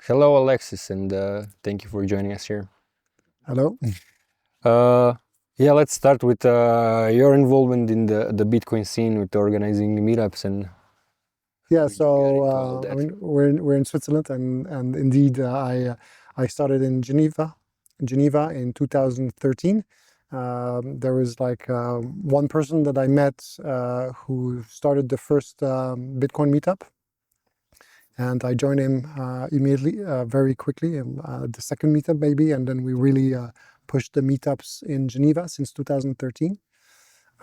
Hello, Alexis, and thank you for joining us here. Hello. Yeah, let's start with your involvement in the Bitcoin scene with organizing meetups and. Yeah, so I mean, we're in Switzerland, and indeed, I started in Geneva in 2013. There was like one person that I met who started the first Bitcoin meetup, and I joined him immediately, very quickly, the second meetup maybe, and then we really pushed the meetups in Geneva since 2013.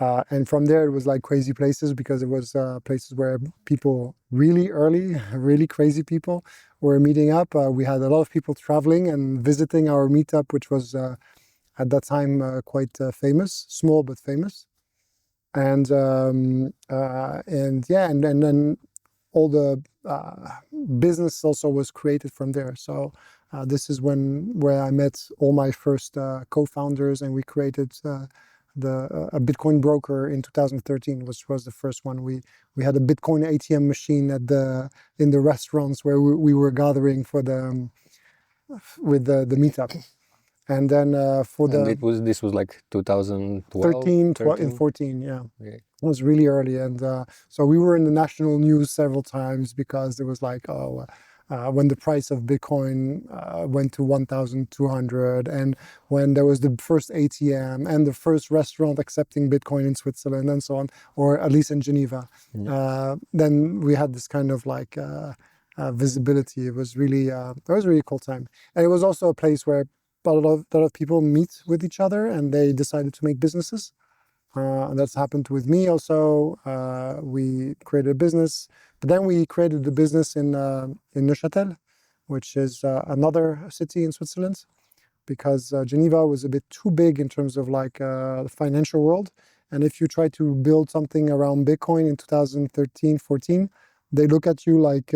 And from there, it was like crazy places because it was places where people really early, really crazy people were meeting up. We had a lot of people traveling and visiting our meetup, which was at that time quite famous, small but famous. And yeah, and then all the business also was created from there. So this is where I met all my first co-founders, and we created a Bitcoin broker in 2013, which was the first one. We had a Bitcoin ATM machine in the restaurants where we were gathering for with the meetup. And then this was like 2012, 13 and 14, yeah. Okay. It was really early, and so we were in the national news several times because there was like, when the price of Bitcoin went to 1,200, and when there was the first ATM and the first restaurant accepting Bitcoin in Switzerland and so on, or at least in Geneva, then we had this kind of like visibility. It was really a cool time, and it was also a place where a lot of people meet with each other, and they decided to make businesses. And that's happened with me also. We created a business, but then we created the business in Neuchâtel, which is another city in Switzerland, because Geneva was a bit too big in terms of like the financial world. And if you try to build something around Bitcoin in 2013, 14, they look at you like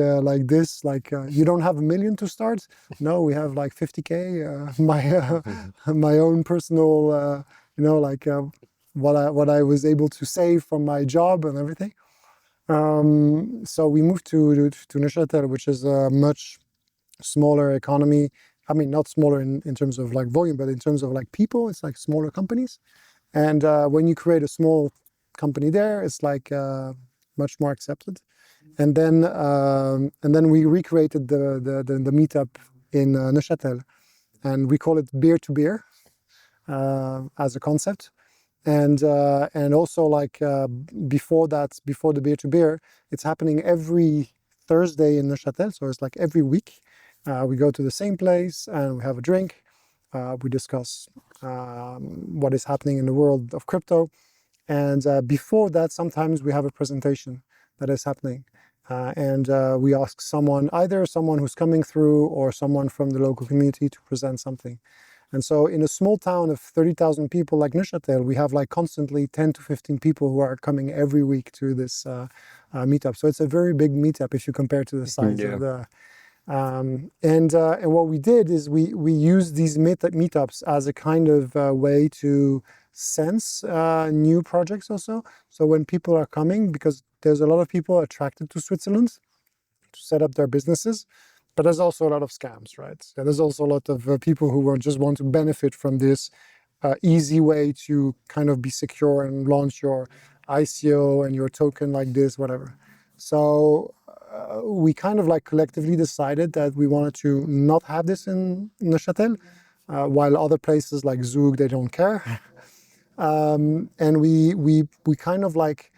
this, you don't have $1 million to start. No, we have like 50K. My own personal, what I was able to save from my job and everything. So we moved to Neuchâtel, which is a much smaller economy. I mean, not smaller in terms of like volume, but in terms of like people, it's like smaller companies. And when you create a small company there, it's like much more accepted. And then we recreated the meetup in Neuchâtel, and we call it beer to beer as a concept. And also like before the beer to beer, it's happening every Thursday in Neuchâtel. So it's like every week we go to the same place and we have a drink. We discuss what is happening in the world of crypto. And before that, sometimes we have a presentation that is happening. And we ask either someone who's coming through or someone from the local community to present something. And so in a small town of 30,000 people like Neuchâtel, we have like constantly 10 to 15 people who are coming every week to this meetup. So it's a very big meetup if you compare to the size of the... And what we did is we used these meetups as a kind of way to sense new projects also. So when people are coming, because there's a lot of people attracted to Switzerland to set up their businesses, but there's also a lot of scams, right? So there's also a lot of people who just want to benefit from this easy way to kind of be secure and launch your ICO and your token like this, whatever. So we kind of like collectively decided that we wanted to not have this in Neuchâtel, while other places like Zug, they don't care. And we kind of like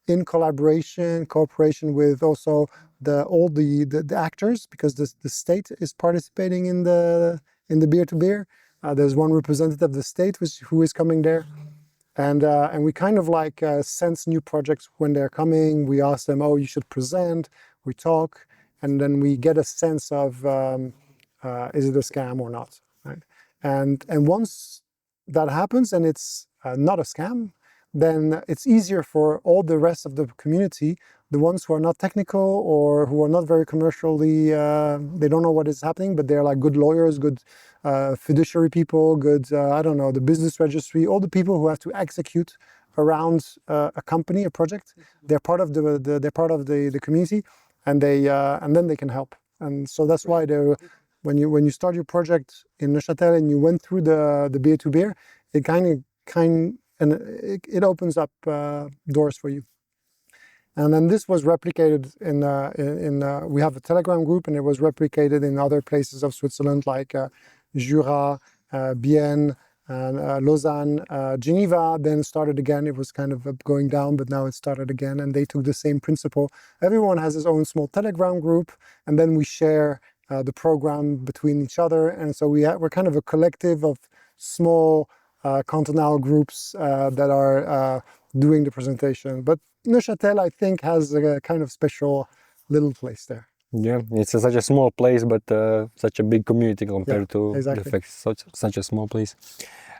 in cooperation with also all the actors, because the state is participating in the beer to beer. There's one representative of the state who is coming there, and we kind of like sense new projects when they're coming. We ask them, oh, you should present. We talk, and then we get a sense of is it a scam or not, right? And once that happens and it's not a scam, then it's easier for all the rest of the community, the ones who are not technical or who are not very commercially, they don't know what is happening, but they're like good lawyers, good fiduciary people, good, I don't know, the business registry, all the people who have to execute around a company, a project. They're part of the community, and then they can help. And so that's why when you start your project in Neuchâtel and you went through the beer to beer, it it opens up doors for you. And then this was replicated we have a Telegram group, and it was replicated in other places of Switzerland like Jura, Bienne, Lausanne, Geneva. Then started again. It was kind of going down, but now it started again, and they took the same principle. Everyone has his own small Telegram group, and then we share the program between each other. And so we're kind of a collective of small cantonal groups that are doing the presentation. But Neuchâtel, I think, has a kind of special little place there. Yeah, it's such a small place, but such a big community compared to exactly. the fact such a small place.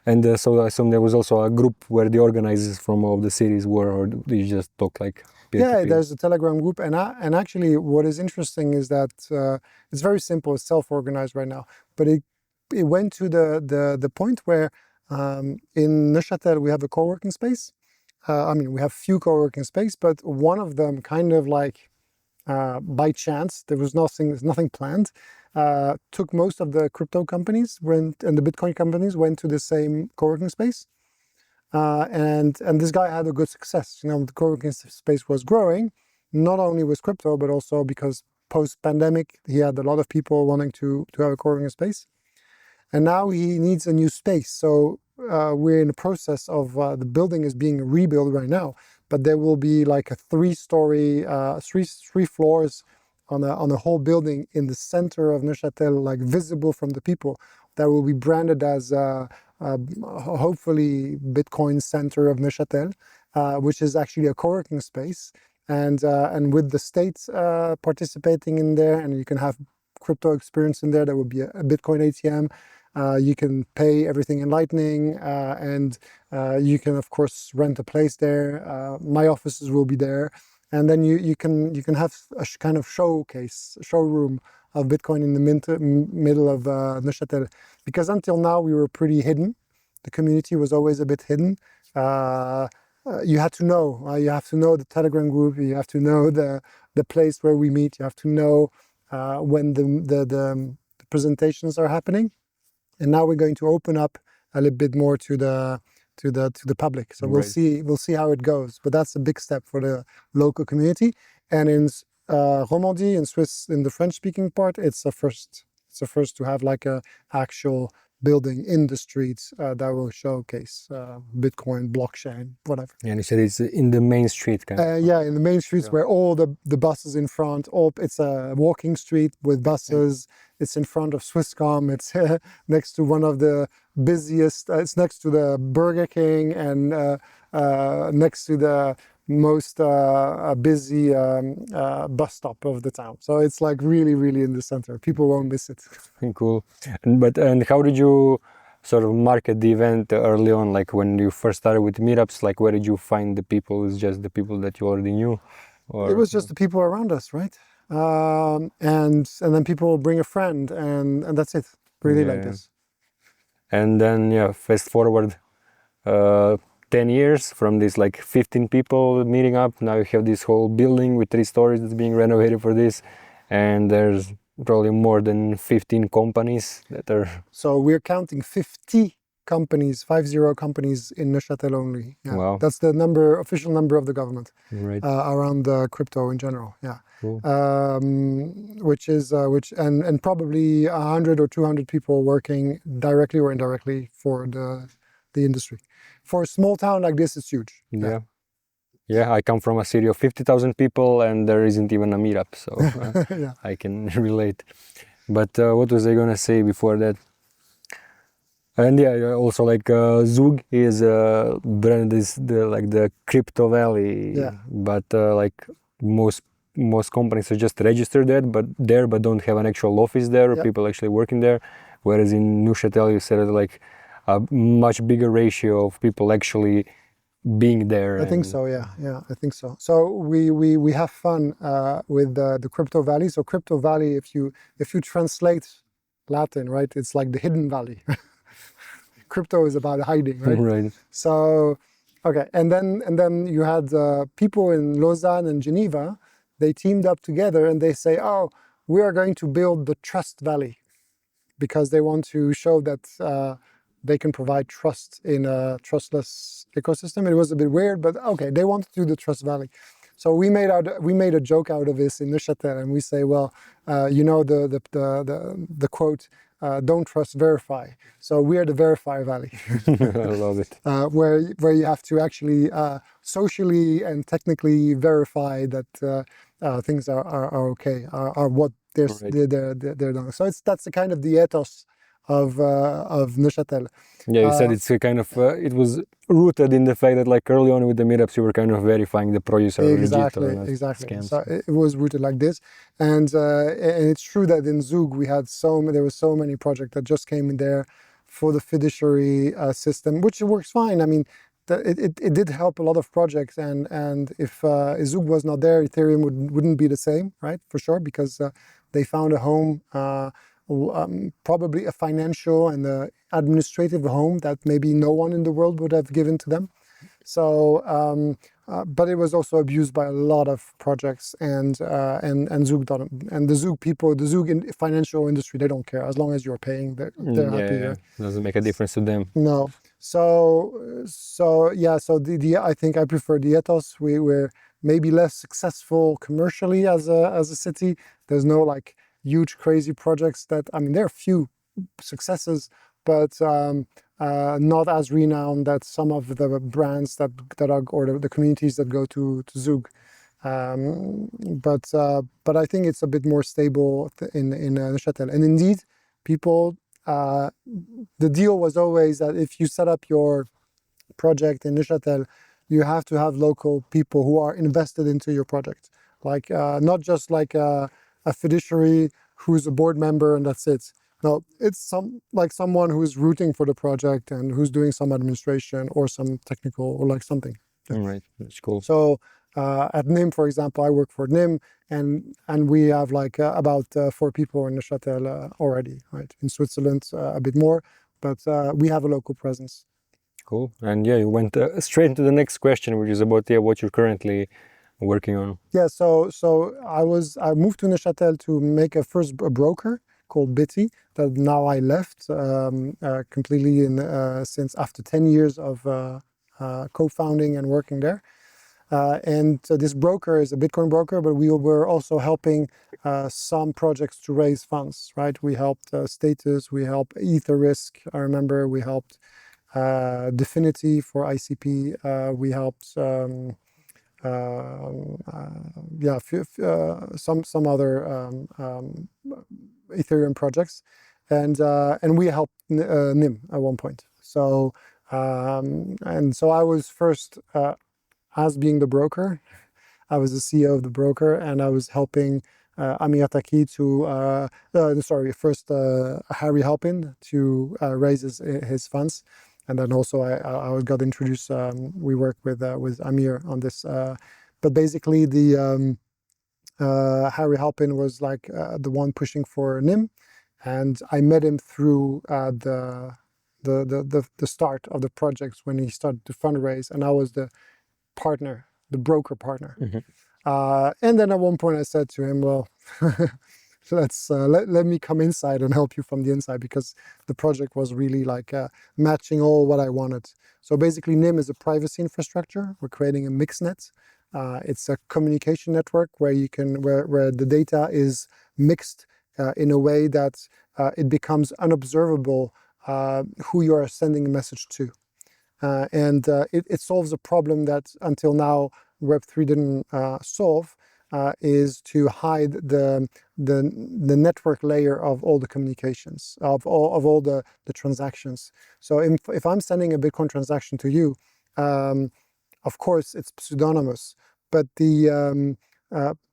And so I assume there was also a group where the organizers from all the cities were, or do you just talk like peer-to-peer? There's a Telegram group, and actually what is interesting is that it's very simple. It's self-organized right now, but it went to the point where in Neuchâtel we have a co-working space. We have few co-working space, but one of them kind of like by chance, there was nothing planned, took most of the crypto companies and the Bitcoin companies went to the same co-working space. And this guy had a good success. The co-working space was growing, not only with crypto, but also because post-pandemic, he had a lot of people wanting to have a co-working space. And now he needs a new space. So we're in the process of the building is being rebuilt right now, but there will be like a three floors on a whole building in the center of Neuchâtel, like visible from the people, that will be branded as hopefully Bitcoin center of Neuchâtel, which is actually a co-working space, and with the state participating in there, and you can have crypto experience in there. There will be a Bitcoin ATM. You can pay everything in Lightning, and you can of course rent a place there. My offices will be there, and then you can have a kind of showroom of Bitcoin in the middle of Neuchâtel, because until now we were pretty hidden. The community was always a bit hidden. You had to know. You have to know the Telegram group. You have to know the place where we meet. You have to know when the presentations are happening. And now we're going to open up a little bit more to the public. So we'll see how it goes. But that's a big step for the local community. And in Romandie, in Swiss, in the French-speaking part, it's the first to have like a actual building in the streets that will showcase Bitcoin, blockchain, whatever. Yeah, and you said it's in the main street, kind of. Yeah, in the main streets where all the buses in front. It's a walking street with buses. It's in front of Swisscom. It's next to one of the busiest. It's next to the Burger King and next to the most busy bus stop of the town. So it's like really, really in the center. People won't miss it. Cool. And how did you sort of market the event early on? Like when you first started with meetups, like where did you find the people? Is just the people that you already knew? Or? It was just the people around us, right? And then people bring a friend, and that's it. Really like this. And then fast forward 10 years from this like 15 people meeting up. Now you have this whole building with 3 stories that's being renovated for this, and there's probably more than 15 companies that are. So we're counting 50 companies, 50 companies in Neuchâtel only. Yeah. Wow. That's the official number of the government, right. Around crypto in general. Yeah. Cool. And probably 100 or 200 people working directly or indirectly for the industry. For a small town like this, it's huge. Yeah, I come from a city of 50,000 people and there isn't even a meetup, so I can relate. But what was I gonna say before that? And also like Zug is brand is the crypto valley, but like most companies are just registered there, but don't have an actual office there or people actually working there. Whereas in Neuchâtel, you said like a much bigger ratio of people actually being there. I think so. Yeah, I think so. So we have fun with the crypto valley. So crypto valley, if you translate Latin, right, it's like the hidden valley. Crypto is about hiding, right? Right. So okay, and then you had people in Lausanne and Geneva. They teamed up together and they say, oh, we are going to build the Trust Valley, because they want to show that they can provide trust in a trustless ecosystem. It was a bit weird, but okay, they want to do the Trust Valley. So we made a joke out of this in Neuchâtel, and we say, well, the quote, "Don't trust, verify." So we are the Verifier Valley. I love it. Where you have to actually socially and technically verify that things are okay, are what they're done. So that's the kind of the ethos of Neuchâtel. Yeah, you said it's a kind of it was rooted in the fact that like early on with the meetups you were kind of verifying the projects are legit or not Exactly. scams. So it was rooted like this, and it's true that in Zug we had there were so many projects that just came in there for the fiduciary system, which works fine. I mean, it did help a lot of projects, and if Zug was not there, Ethereum wouldn't be the same, right? For sure, because they found a home. Probably a financial and administrative home that maybe no one in the world would have given to them. So, but it was also abused by a lot of projects, and Zug and the Zug people, the Zug financial industry, they don't care as long as you're paying. They're happy. Yeah, doesn't make a difference to them. No. So yeah. So I think I prefer the ethos. We were maybe less successful commercially as a city. There's no like huge crazy projects that, I mean, there are few successes, but not as renowned that some of the brands that are, or the communities that go to Zug. But I think it's a bit more stable in Neuchâtel. And indeed, people, the deal was always that if you set up your project in Neuchâtel, you have to have local people who are invested into your project. Like not just like a fiduciary who's a board member and that's it. No, it's someone who's rooting for the project and who's doing some administration or some technical or like something. Right, that's cool. So at NIM, for example, I work for NIM, and we have like about 4 people in Neuchâtel already, right? In Switzerland, a bit more, but we have a local presence. Cool. And yeah, you went straight into the next question, which is about what you're currently working on. Yeah, so I moved to Neuchâtel to make a broker called Bitty that now I left completely since after 10 years of co-founding and working there. And this broker is a Bitcoin broker, but we were also helping some projects to raise funds, right? We helped Status, we helped Ether Risk. I remember we helped Definity for ICP. We helped some other Ethereum projects, and we helped NIM at one point. So so I was first as being the broker. I was the CEO of the broker, and I was helping Amir Taki Harry Halpin to raise his funds. And then also I got introduced, we work with Amir on this. But basically the Harry Halpin was like the one pushing for NIM. And I met him through the start of the projects when he started to fundraise. And I was the partner, the broker partner. Mm-hmm. And then at one point I said to him, well, let me come inside and help you from the inside, because the project was really like matching all what I wanted. So basically NIM is a privacy infrastructure. We're creating a mixnet. It's a communication network where you can where the data is mixed in a way that it becomes unobservable who you are sending a message to. And it solves a problem that until now Web3 didn't solve, is to hide the network layer of all the communications, of all the transactions. So if I'm sending a Bitcoin transaction to you, of course it's pseudonymous, but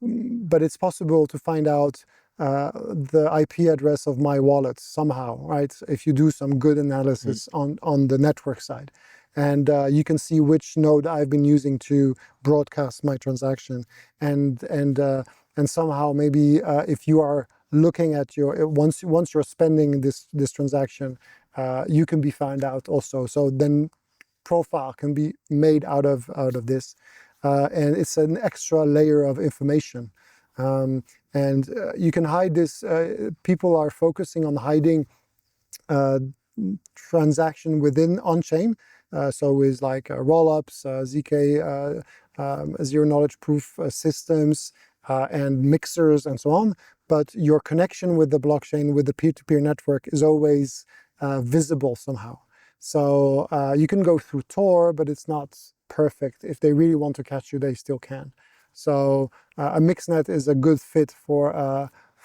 but it's possible to find out the IP address of my wallet somehow, right? If you do some good analysis on the network side. And you can see which node I've been using to broadcast my transaction, and somehow maybe if you are looking at your once you're spending this transaction, you can be found out also. So then profile can be made out of this, and it's an extra layer of information. And you can hide this. People are focusing on hiding transaction within on-chain. So with like rollups, ZK, zero knowledge proof systems, and mixers and so on. But your connection with the blockchain, with the peer-to-peer network is always visible somehow. So you can go through Tor, but it's not perfect. If they really want to catch you, they still can. So a mixnet is a good fit for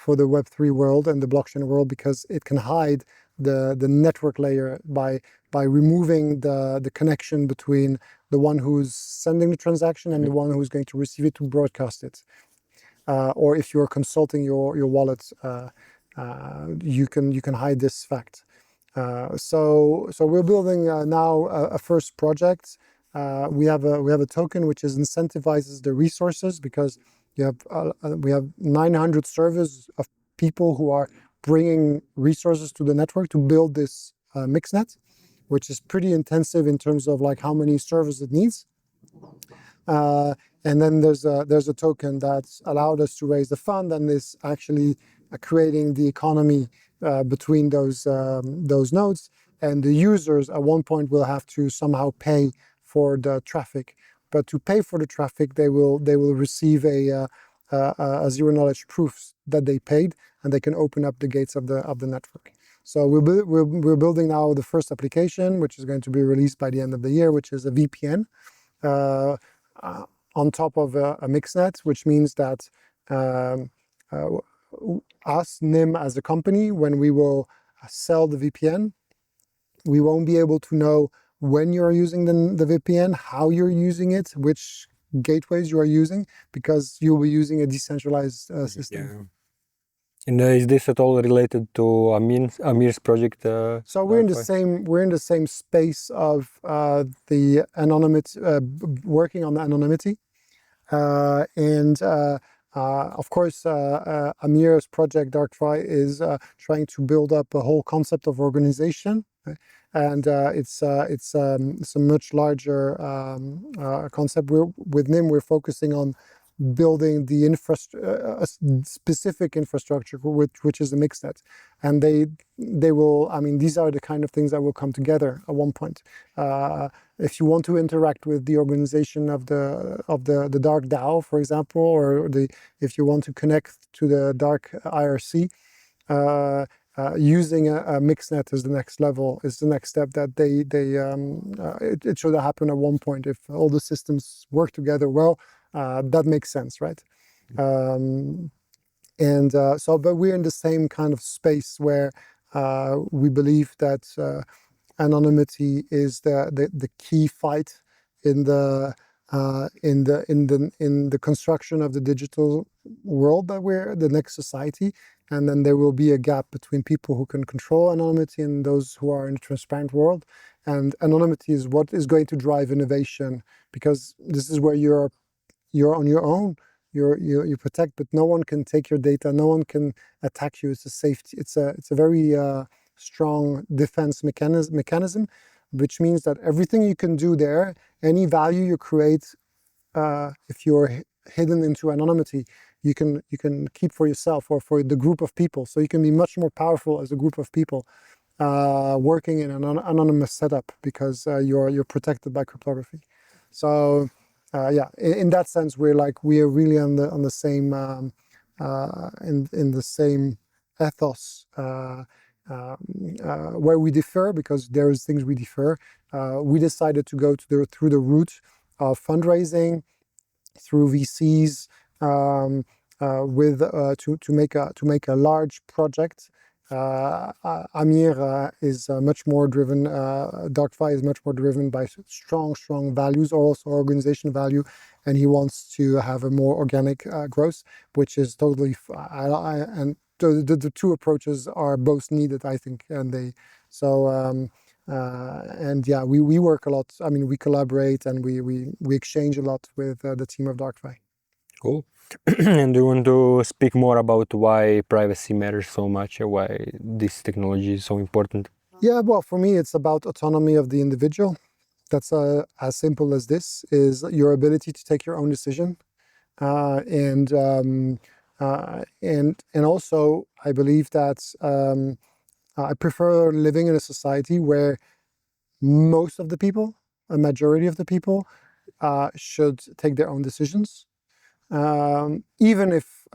the Web3 world and the blockchain world, because it can hide the network layer by removing the connection between the one who's sending the transaction and the one who's going to receive it to broadcast it. Or if you're consulting your wallet, you can hide this fact. So we're building now a first project. We have a token which incentivizes the resources, because we have 900 servers of people who are bringing resources to the network to build this mixnet, which is pretty intensive in terms of like how many servers it needs. And then there's a token that's allowed us to raise the fund and is actually creating the economy between those nodes. And the users at one point will have to somehow pay for the traffic. But to pay for the traffic, they will receive a zero knowledge proof that they paid, and they can open up the gates of the network. So we're building now the first application, which is going to be released by the end of the year, which is a VPN on top of a mixnet, which means that us, NIM, as a company, when we will sell the VPN, we won't be able to know when you're using the VPN, how you're using it, which gateways you are using, because you'll be using a decentralized system. Yeah. And is this at all related to Amir's project? So we're in the same space of the anonymity, working on the anonymity, and of course Amir's project DARKFi is trying to build up a whole concept of organization, and it's a much larger concept. With NIM, we're focusing on building the specific infrastructure, which is a mixnet, and they will. I mean, these are the kind of things that will come together at one point. If you want to interact with the organization of the dark DAO, for example, or if you want to connect to the dark IRC, using a mixnet is the next level, is the next step that it should happen at one point. If all the systems work together well, that makes sense, right? But we're in the same kind of space where we believe that anonymity is the key fight in the construction of the digital world that we're the next society. And then there will be a gap between people who can control anonymity and those who are in a transparent world. And anonymity is what is going to drive innovation, because this is where you're on your own. You protect, but no one can take your data. No one can attack you. It's a safety. It's a very strong defense mechanism, which means that everything you can do there, any value you create, if you're hidden into anonymity, you can keep for yourself or for the group of people. So you can be much more powerful as a group of people working in an anonymous setup, because you're protected by cryptography. So yeah, in that sense, we're really on the same in the same ethos. Where we differ, because there is things we differ, we decided to go through the route of fundraising through VCs, to make a large project. Amir is much more driven. DARKFi is much more driven by strong values, also organization value, and he wants to have a more organic growth, which is totally. And the two approaches are both needed, I think, and and yeah, we work a lot. I mean, we collaborate and we exchange a lot with the team of DARKFi. Cool. And do you want to speak more about why privacy matters so much, and why this technology is so important? Yeah, well, for me, it's about autonomy of the individual. That's as simple as this, is your ability to take your own decision. And And also, I believe that I prefer living in a society where most of the people, a majority of the people, should take their own decisions, even if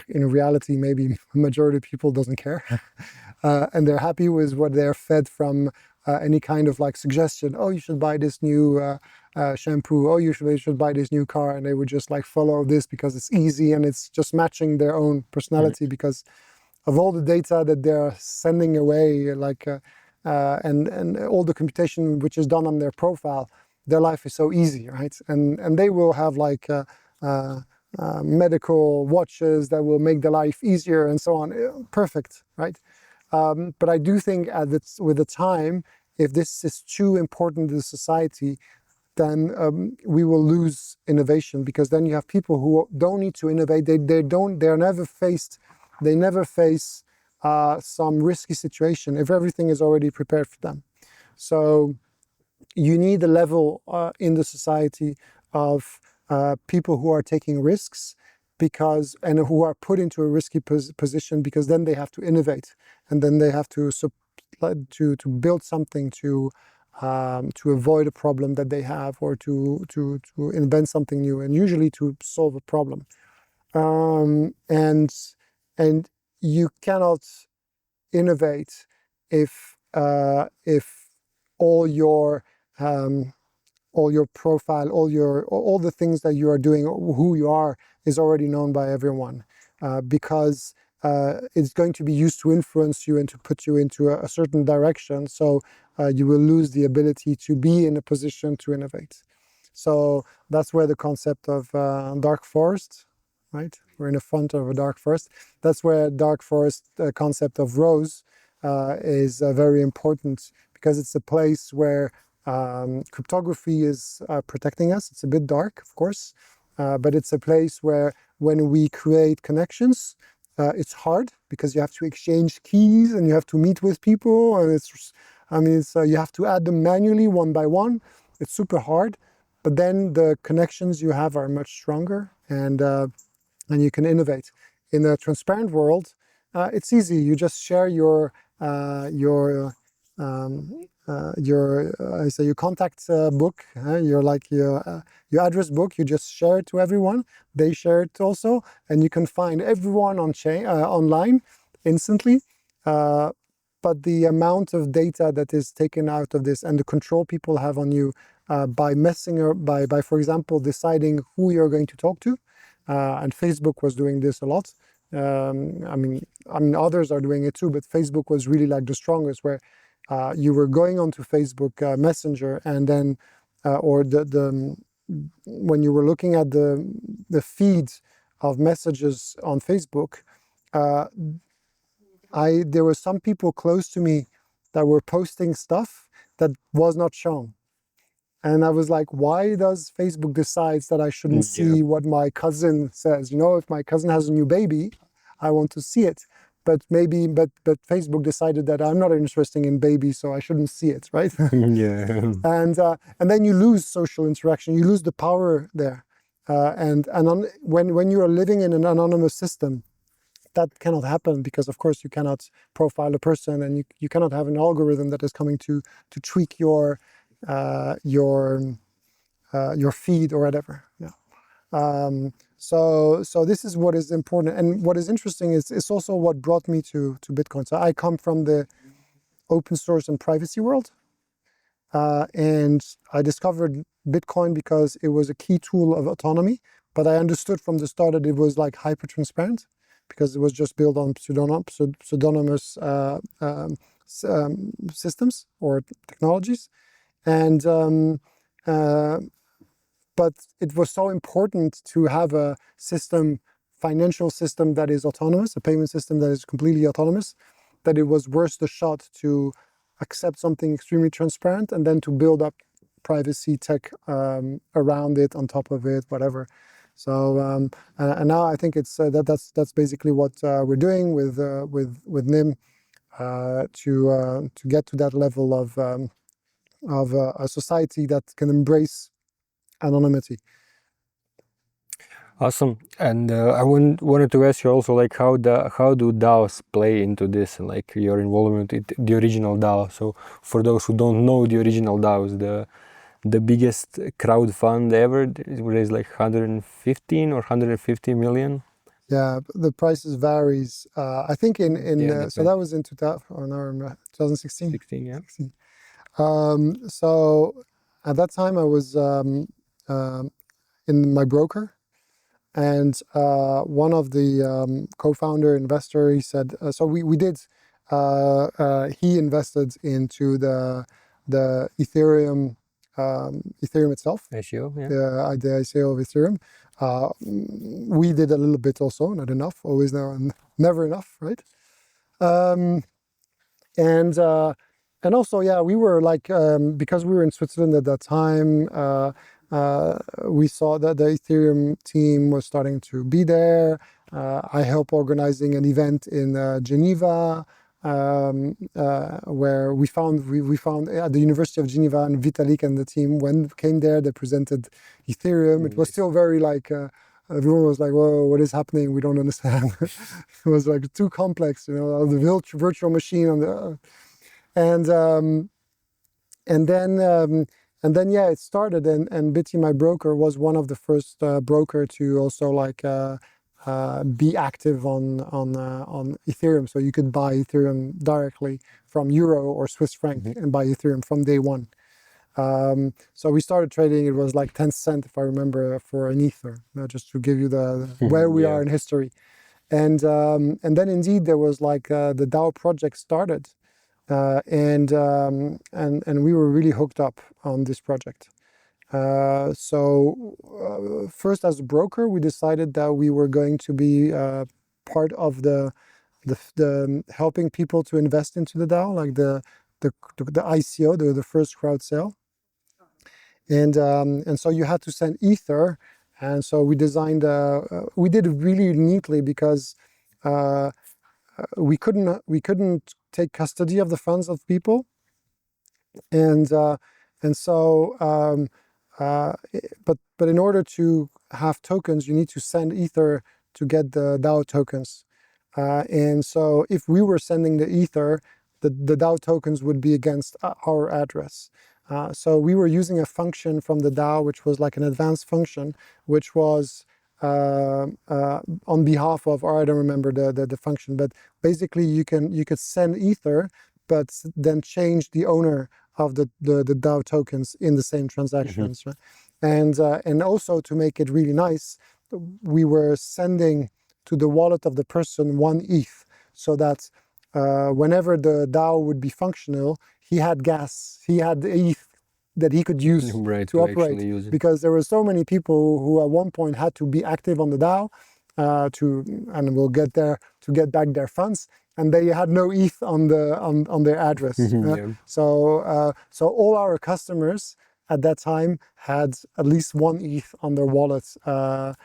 in reality maybe a majority of people doesn't care, and they're happy with what they're fed from any kind of like suggestion. Oh, you should buy this new shampoo. Oh, you should buy this new car, and they would just like follow this because it's easy and it's just matching their own personality because of all the data that they're sending away, like and all the computation which is done on their profile. Their life is so easy, right? And they will have like medical watches that will make their life easier and so on. Perfect, right? But I do think with the time, if this is too important to society, then we will lose innovation, because then you have people who don't need to innovate. They never face some risky situation if everything is already prepared for them. So you need a level in the society of people who are taking risks and who are put into a risky position, because then they have to innovate, and then they have to build something to avoid a problem that they have, or to invent something new, and usually to solve a problem. And you cannot innovate if all your profile, all the things that you are doing, who you are, is already known by everyone, because it's going to be used to influence you and to put you into a certain direction. So you will lose the ability to be in a position to innovate. So that's where the concept of dark forest, right? We're in the front of a dark forest. That's where dark forest concept of rose is very important, because it's a place where cryptography is protecting us. It's a bit dark, of course, but it's a place where when we create connections, it's hard because you have to exchange keys and you have to meet with people, and you have to add them manually one by one. It's super hard, but then the connections you have are much stronger, and you can innovate. In a transparent world, it's easy. You just share your contact book, your address book. You just share it to everyone. They share it also, and you can find everyone online instantly. But the amount of data that is taken out of this, and the control people have on you by for example, deciding who you're going to talk to, and Facebook was doing this a lot. Others are doing it too, but Facebook was really like the strongest, where you were going onto Facebook Messenger, and then when you were looking at the feed of messages on Facebook, there were some people close to me that were posting stuff that was not shown. And I was like, why does Facebook decides that I shouldn't see what my cousin says? If my cousin has a new baby, I want to see it. But Facebook decided that I'm not interested in babies, so I shouldn't see it, right? Yeah. And then you lose social interaction. You lose the power there. When you are living in an anonymous system, that cannot happen, because of course you cannot profile a person, and you cannot have an algorithm that is coming to tweak your feed or whatever. Yeah. So this is what is important, and what is interesting is it's also what brought me to Bitcoin. So I come from the open source and privacy world, and I discovered Bitcoin because it was a key tool of autonomy. But I understood from the start that it was like hyper transparent, because it was just built on pseudonymous systems or technologies. And but it was so important to have a financial system that is autonomous, a payment system that is completely autonomous, that it was worth the shot to accept something extremely transparent, and then to build up privacy tech around it, on top of it, whatever. So and now I think it's that's basically what we're doing with NIM to get to that level of a society that can embrace anonymity. Awesome. And I wanted to ask you also, like, how do DAOs play into this, and like your involvement in the original DAO. So for those who don't know the original DAOs, the biggest crowd fund ever, it raised like 115 or 150 million. Yeah, the prices varies. I think Yeah, so that was in 2016. 16, yeah. So at that time I was in my broker, and one of the co-founder investor, he said, so we did. He invested into the Ethereum itself, Ratio, yeah. the ICO of Ethereum. We did a little bit also, not enough, always never enough, right? And also, yeah, we were like, because we were in Switzerland at that time, we saw that the Ethereum team was starting to be there. I helped organizing an event in Geneva, where we found at the University of Geneva, and Vitalik and the team came there. They presented Ethereum. It was still very like everyone was like, "Whoa, what is happening? We don't understand." It was like too complex, you know, the virtual machine on the and then yeah, it started, and Bitty, my broker, was one of the first broker to also like be active on Ethereum. So you could buy Ethereum directly from Euro or Swiss franc and buy Ethereum from day one. So we started trading. It was like 10 cents, if I remember, for an Ether, just to give you the where we are in history. And then indeed there was like the DAO project started. And we were really hooked up on this project. So first, as a broker, we decided that we were going to be part of the helping people to invest into the DAO, like the ICO, the first crowd sale. And so you had to send Ether, and so we designed. We did it really neatly because we couldn't take custody of the funds of people, and so but in order to have tokens, you need to send Ether to get the DAO tokens, and so if we were sending the Ether, the DAO tokens would be against our address. So we were using a function from the DAO, which was like an advanced function, which was on behalf of, or I don't remember the function, but basically you could send Ether, but then change the owner of the DAO tokens in the same transactions, right? And also, to make it really nice, we were sending to the wallet of the person 1 ETH, so that whenever the DAO would be functional, he had gas, he had the ETH that he could use to operate, use because there were so many people who at one point had to be active on the DAO and we'll get there, to get back their funds, and they had no ETH on their address. Yeah. So all our customers at that time had at least 1 ETH on their wallets, and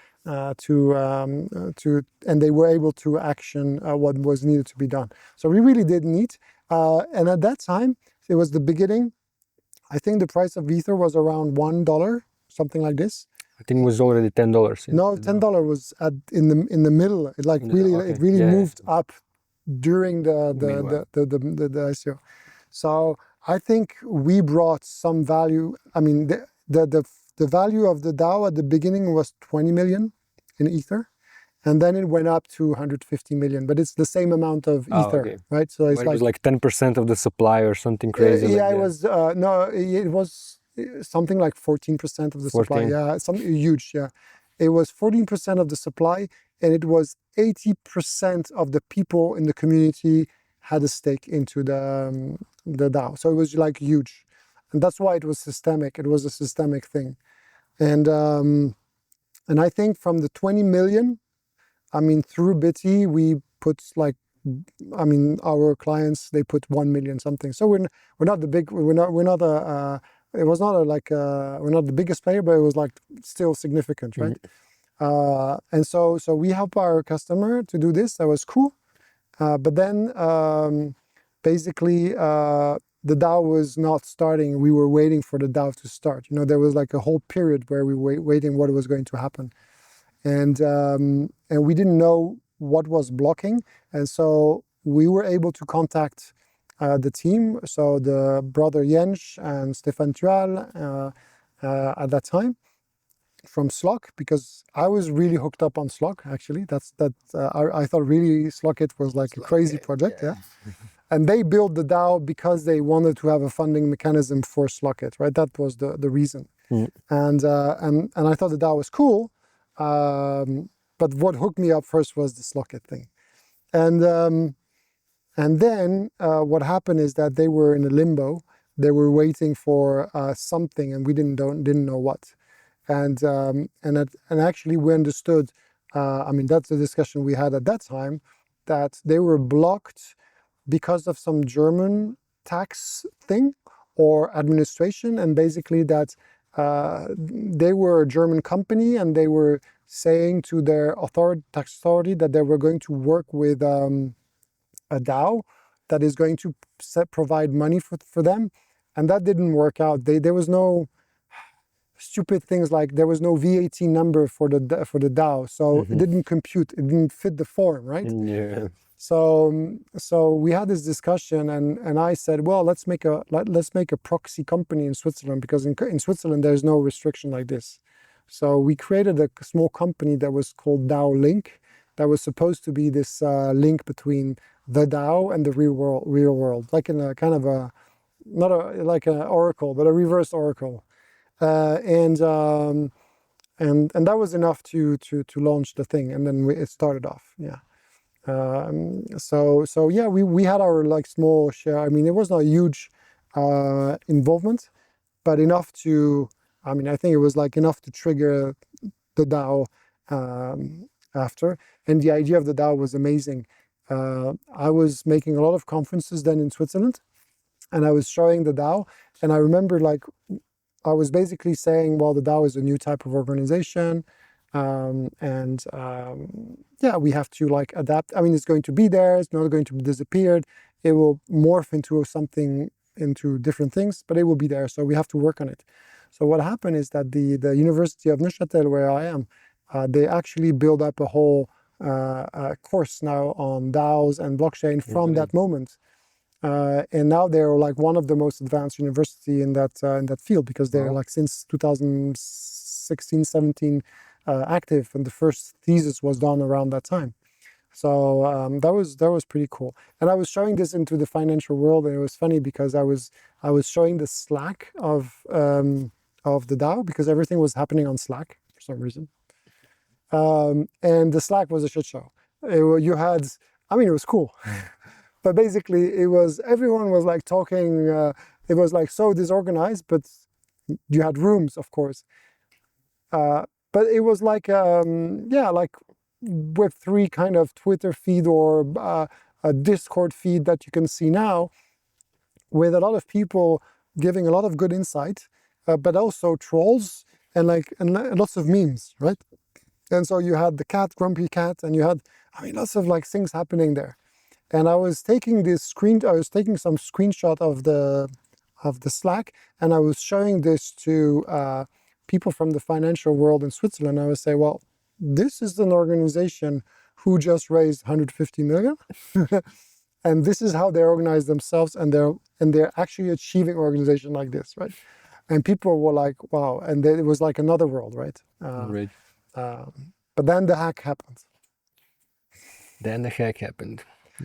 they were able to action what was needed to be done. So we really did neat, and at that time it was the beginning. I think the price of Ether was around $1, something like this. I think it was already $10. No, $10 was in the middle. It like really okay. It really moved up during the ICO. So I think we brought some value. I mean, the value of the DAO at the beginning was 20 million in Ether, and then it went up to 150 million. But it's the same amount of Ether, right? So it's it was like 10% of the supply or something crazy. Yeah, like it was no, it was something like 14% of the supply. Yeah, something huge. Yeah, it was 14% of the supply, and it was 80% of the people in the community had a stake into the DAO. So it was like huge, and that's why it was systemic. It was a systemic thing, and I think from the 20 million, I mean, through Bitty, we put like, I mean, our clients, they put 1 million something. So we're not the big, we're not it was not we're not the biggest player, but it was like still significant, right? And so we help our customer to do this. That was cool. But then basically the DAO was not starting. We were waiting for the DAO to start. You know, there was like a whole period where we were waiting what was going to happen. and we didn't know what was blocking, and so we were able to contact the team, so the brother Jens and Stefan Thual at that time from Slock, because I was really hooked up on Slock. Actually, I thought really Slockit was like a crazy project, yeah. And they built the DAO because they wanted to have a funding mechanism for Slockit, right? That was the reason. And I thought the DAO was cool, but what hooked me up first was the Slockit thing. And then what happened is that they were in a limbo. They were waiting for something, and we didn't know what. And actually we understood. I mean, that's the discussion we had at that time, that they were blocked because of some German tax thing or administration, and basically that they were a German company and they were saying to their tax authority that they were going to work with a DAO that is going to provide money for them, and that didn't work out. There was no stupid things like there was no VAT number for the DAO, so it didn't compute. It didn't fit the form, right? Yeah. So we had this discussion, and I said, well, let's make a proxy company in Switzerland, because in Switzerland there's no restriction like this. So we created a small company that was called DAO Link, that was supposed to be this link between the DAO and the real world, like in a kind of a, not a like an oracle, but a reverse oracle, and that was enough to launch the thing, and then it started off, yeah. So yeah, we had our like small share. I mean, it was not a huge involvement, but enough to, I mean, I think it was like enough to trigger the DAO after. And the idea of the DAO was amazing. I was making a lot of conferences then in Switzerland, and I was showing the DAO, and I remember like I was basically saying, well, the DAO is a new type of organization. Yeah, we have to like adapt. I mean, it's going to be there. It's not going to disappear. It will morph into something, into different things, but it will be there. So we have to work on it. So what happened is that the University of Neuchâtel, where I am, they actually build up a whole course now on DAOs and blockchain from that moment. And now they're like one of the most advanced university in that field, because they're like since 2016, 17 active, and the first thesis was done around that time. So that was pretty cool. And I was showing this into the financial world, and it was funny because I was showing the Slack of the DAO, because everything was happening on Slack for some reason. And the Slack was a shit show. You had, I mean, it was cool. But basically, everyone was like talking. It was like so disorganized, but you had rooms, of course. But it was like, like Web3 kind of Twitter feed or a Discord feed that you can see now, with a lot of people giving a lot of good insight, but also trolls and lots of memes, right? And so you had the grumpy cat, and you had, I mean, lots of like things happening there. And I was taking some screenshot of the Slack, and I was showing this to people from the financial world in Switzerland. I would say, well, this is an organization who just raised 150 million, and this is how they organize themselves, and they're actually achieving organization like this, right? And people were like, wow, and it was like another world, right? Right. But then the hack happened.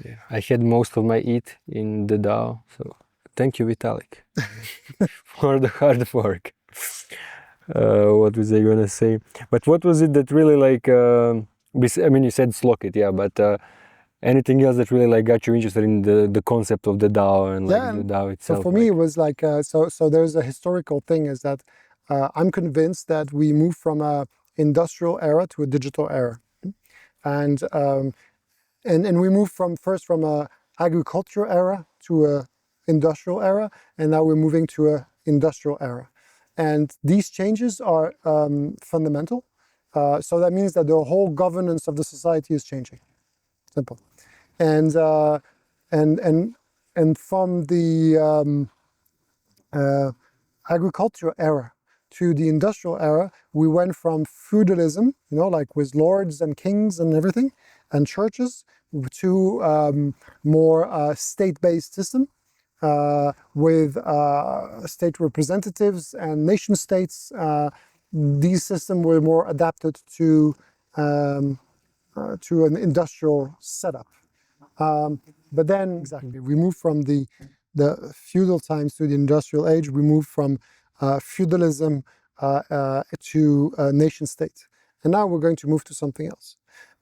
Yeah, I had most of my eat in the DAO, so thank you, Vitalik, for the hard work. What was I gonna say? But what was it that really like? I mean, you said Slockit, yeah, but anything else that really like got you interested in the concept of the DAO and like the DAO itself? So for me, it was like so. There's a historical thing, is that I'm convinced that we moved from a industrial era to a digital era, and we moved from a agricultural era to a industrial era, and now we're moving to a industrial era. And these changes are fundamental. So that means that the whole governance of the society is changing. Simple. And from the agricultural era, to the industrial era, we went from feudalism, like with lords and kings and everything, and churches, to more state-based system with state representatives and nation states. These systems were more adapted to an industrial setup. But then, exactly, we moved from the feudal times to the industrial age. We moved from feudalism to nation state. And now we're going to move to something else.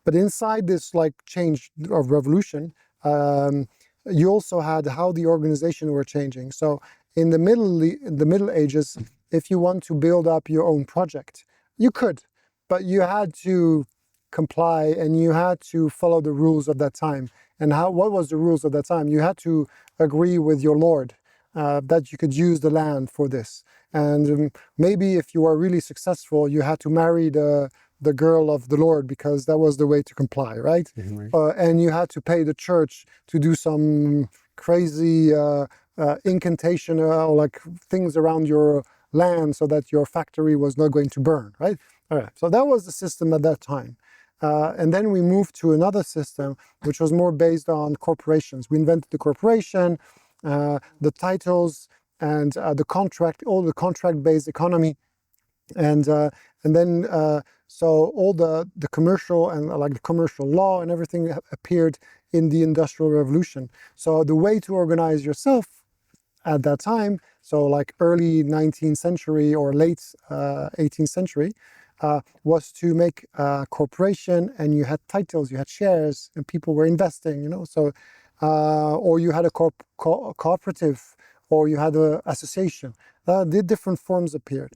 But inside this change of revolution, you also had how the organization were changing. So in the Middle Ages, if you want to build up your own project, you could, but you had to comply and you had to follow the rules of that time. And what was the rules of that time? You had to agree with your lord that you could use the land for this. And maybe if you were really successful, you had to marry the girl of the lord, because that was the way to comply, right? Mm-hmm. And you had to pay the church to do some crazy incantation or things around your land so that your factory was not going to burn, right? All right. So that was the system at that time. And then we moved to another system, which was more based on corporations. We invented the corporation, the titles, and the contract, all the contract-based economy. And then so all the commercial and the commercial law and everything appeared in the Industrial Revolution. So the way to organize yourself at that time, so early 19th century or late 18th century, was to make a corporation, and you had titles, you had shares, and people were investing, so or you had a cooperative, or you had an association. The different forms appeared.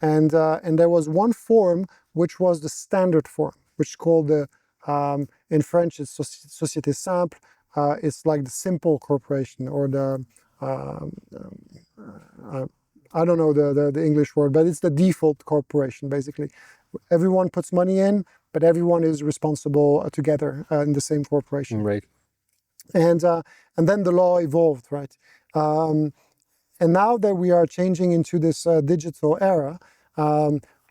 And there was one form which was the standard form, which is called in French it's société simple. It's like the simple corporation, or the I don't know the English word, but it's the default corporation basically. Everyone puts money in, but everyone is responsible together in the same corporation. Right. And then the law evolved, right? And now that we are changing into this digital era,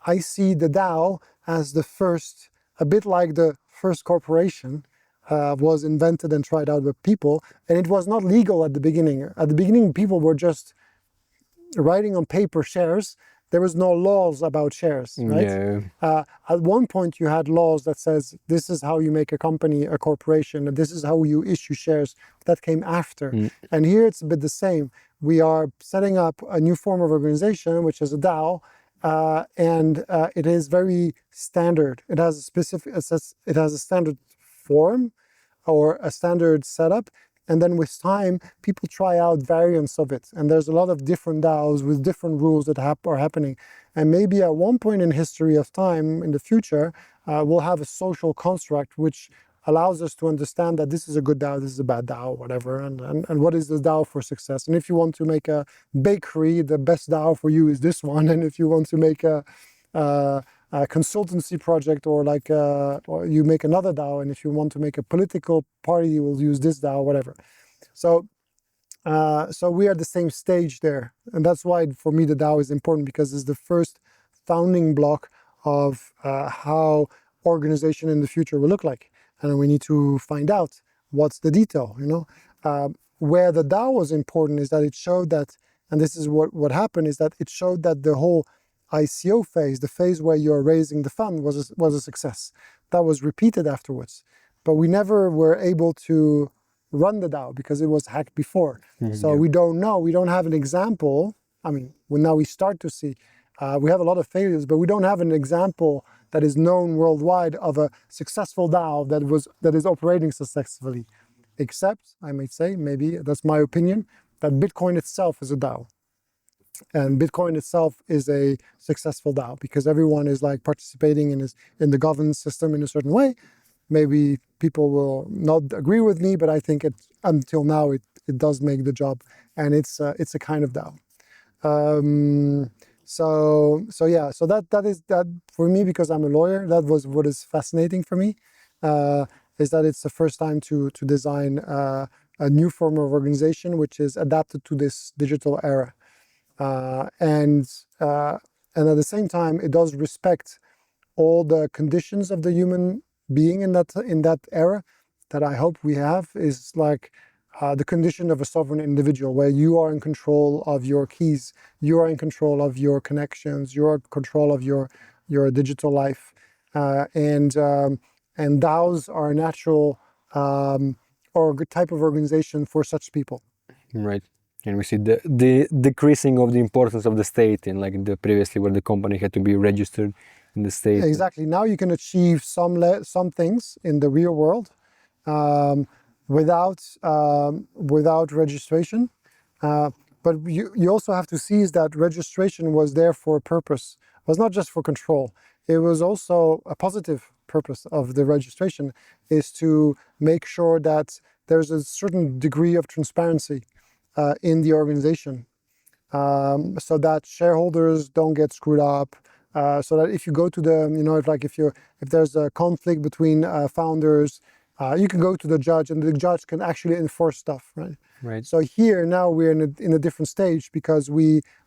I see the DAO as the first, a bit like the first corporation was invented and tried out with people. And it was not legal at the beginning. At the beginning, people were just writing on paper shares. There was no laws about shares, right? Yeah. At one point, you had laws that says this is how you make a company, a corporation, and this is how you issue shares. That came after. And here it's a bit the same. We are setting up a new form of organization, which is a DAO, and it is very standard. It has a standard form or a standard setup. And then with time, people try out variants of it. And there's a lot of different DAOs with different rules that are happening. And maybe at one point in history of time in the future, we'll have a social construct which allows us to understand that this is a good DAO, this is a bad DAO, whatever, and what is the DAO for success. And if you want to make a bakery, the best DAO for you is this one. And if you want to make a consultancy project, or or you make another DAO, and if you want to make a political party, you will use this DAO, whatever. So we are at the same stage there, and that's why for me the DAO is important, because it's the first founding block of how organization in the future will look like, and we need to find out what's the detail. Where the DAO was important is that it showed that, and this is what happened, is that it showed that the whole ICO phase, the phase where you're raising the fund, was a success. That was repeated afterwards. But we never were able to run the DAO because it was hacked before. So we don't know. We don't have an example. I mean, now we start to see, we have a lot of failures, but we don't have an example that is known worldwide of a successful DAO that is operating successfully. Except, I might say, maybe that's my opinion, that Bitcoin itself is a DAO. And Bitcoin itself is a successful DAO because everyone is participating in the governance system in a certain way. Maybe people will not agree with me, but I think until now it does make the job, and it's a kind of DAO. So that is that for me, because I'm a lawyer. That was what is fascinating for me, is that it's the first time to design a new form of organization which is adapted to this digital era. And and at the same time, it does respect all the conditions of the human being in that era that I hope we have, is like the condition of a sovereign individual, where you are in control of your keys, you are in control of your connections, you are in control of your digital life, and DAOs are a natural or type of organization for such people. Right. And we see the decreasing of the importance of the state, and like the previously where the company had to be registered in the state. Exactly. Now you can achieve some things in the real world without registration. But you also have to see is that registration was there for a purpose. It was not just for control. It was also a positive purpose of the registration, is to make sure that there's a certain degree of transparency in the organization, so that shareholders don't get screwed up. So that if you go to the, if there's a conflict between founders, you can go to the judge, and the judge can actually enforce stuff, right? Right. So here now we're in a different stage, because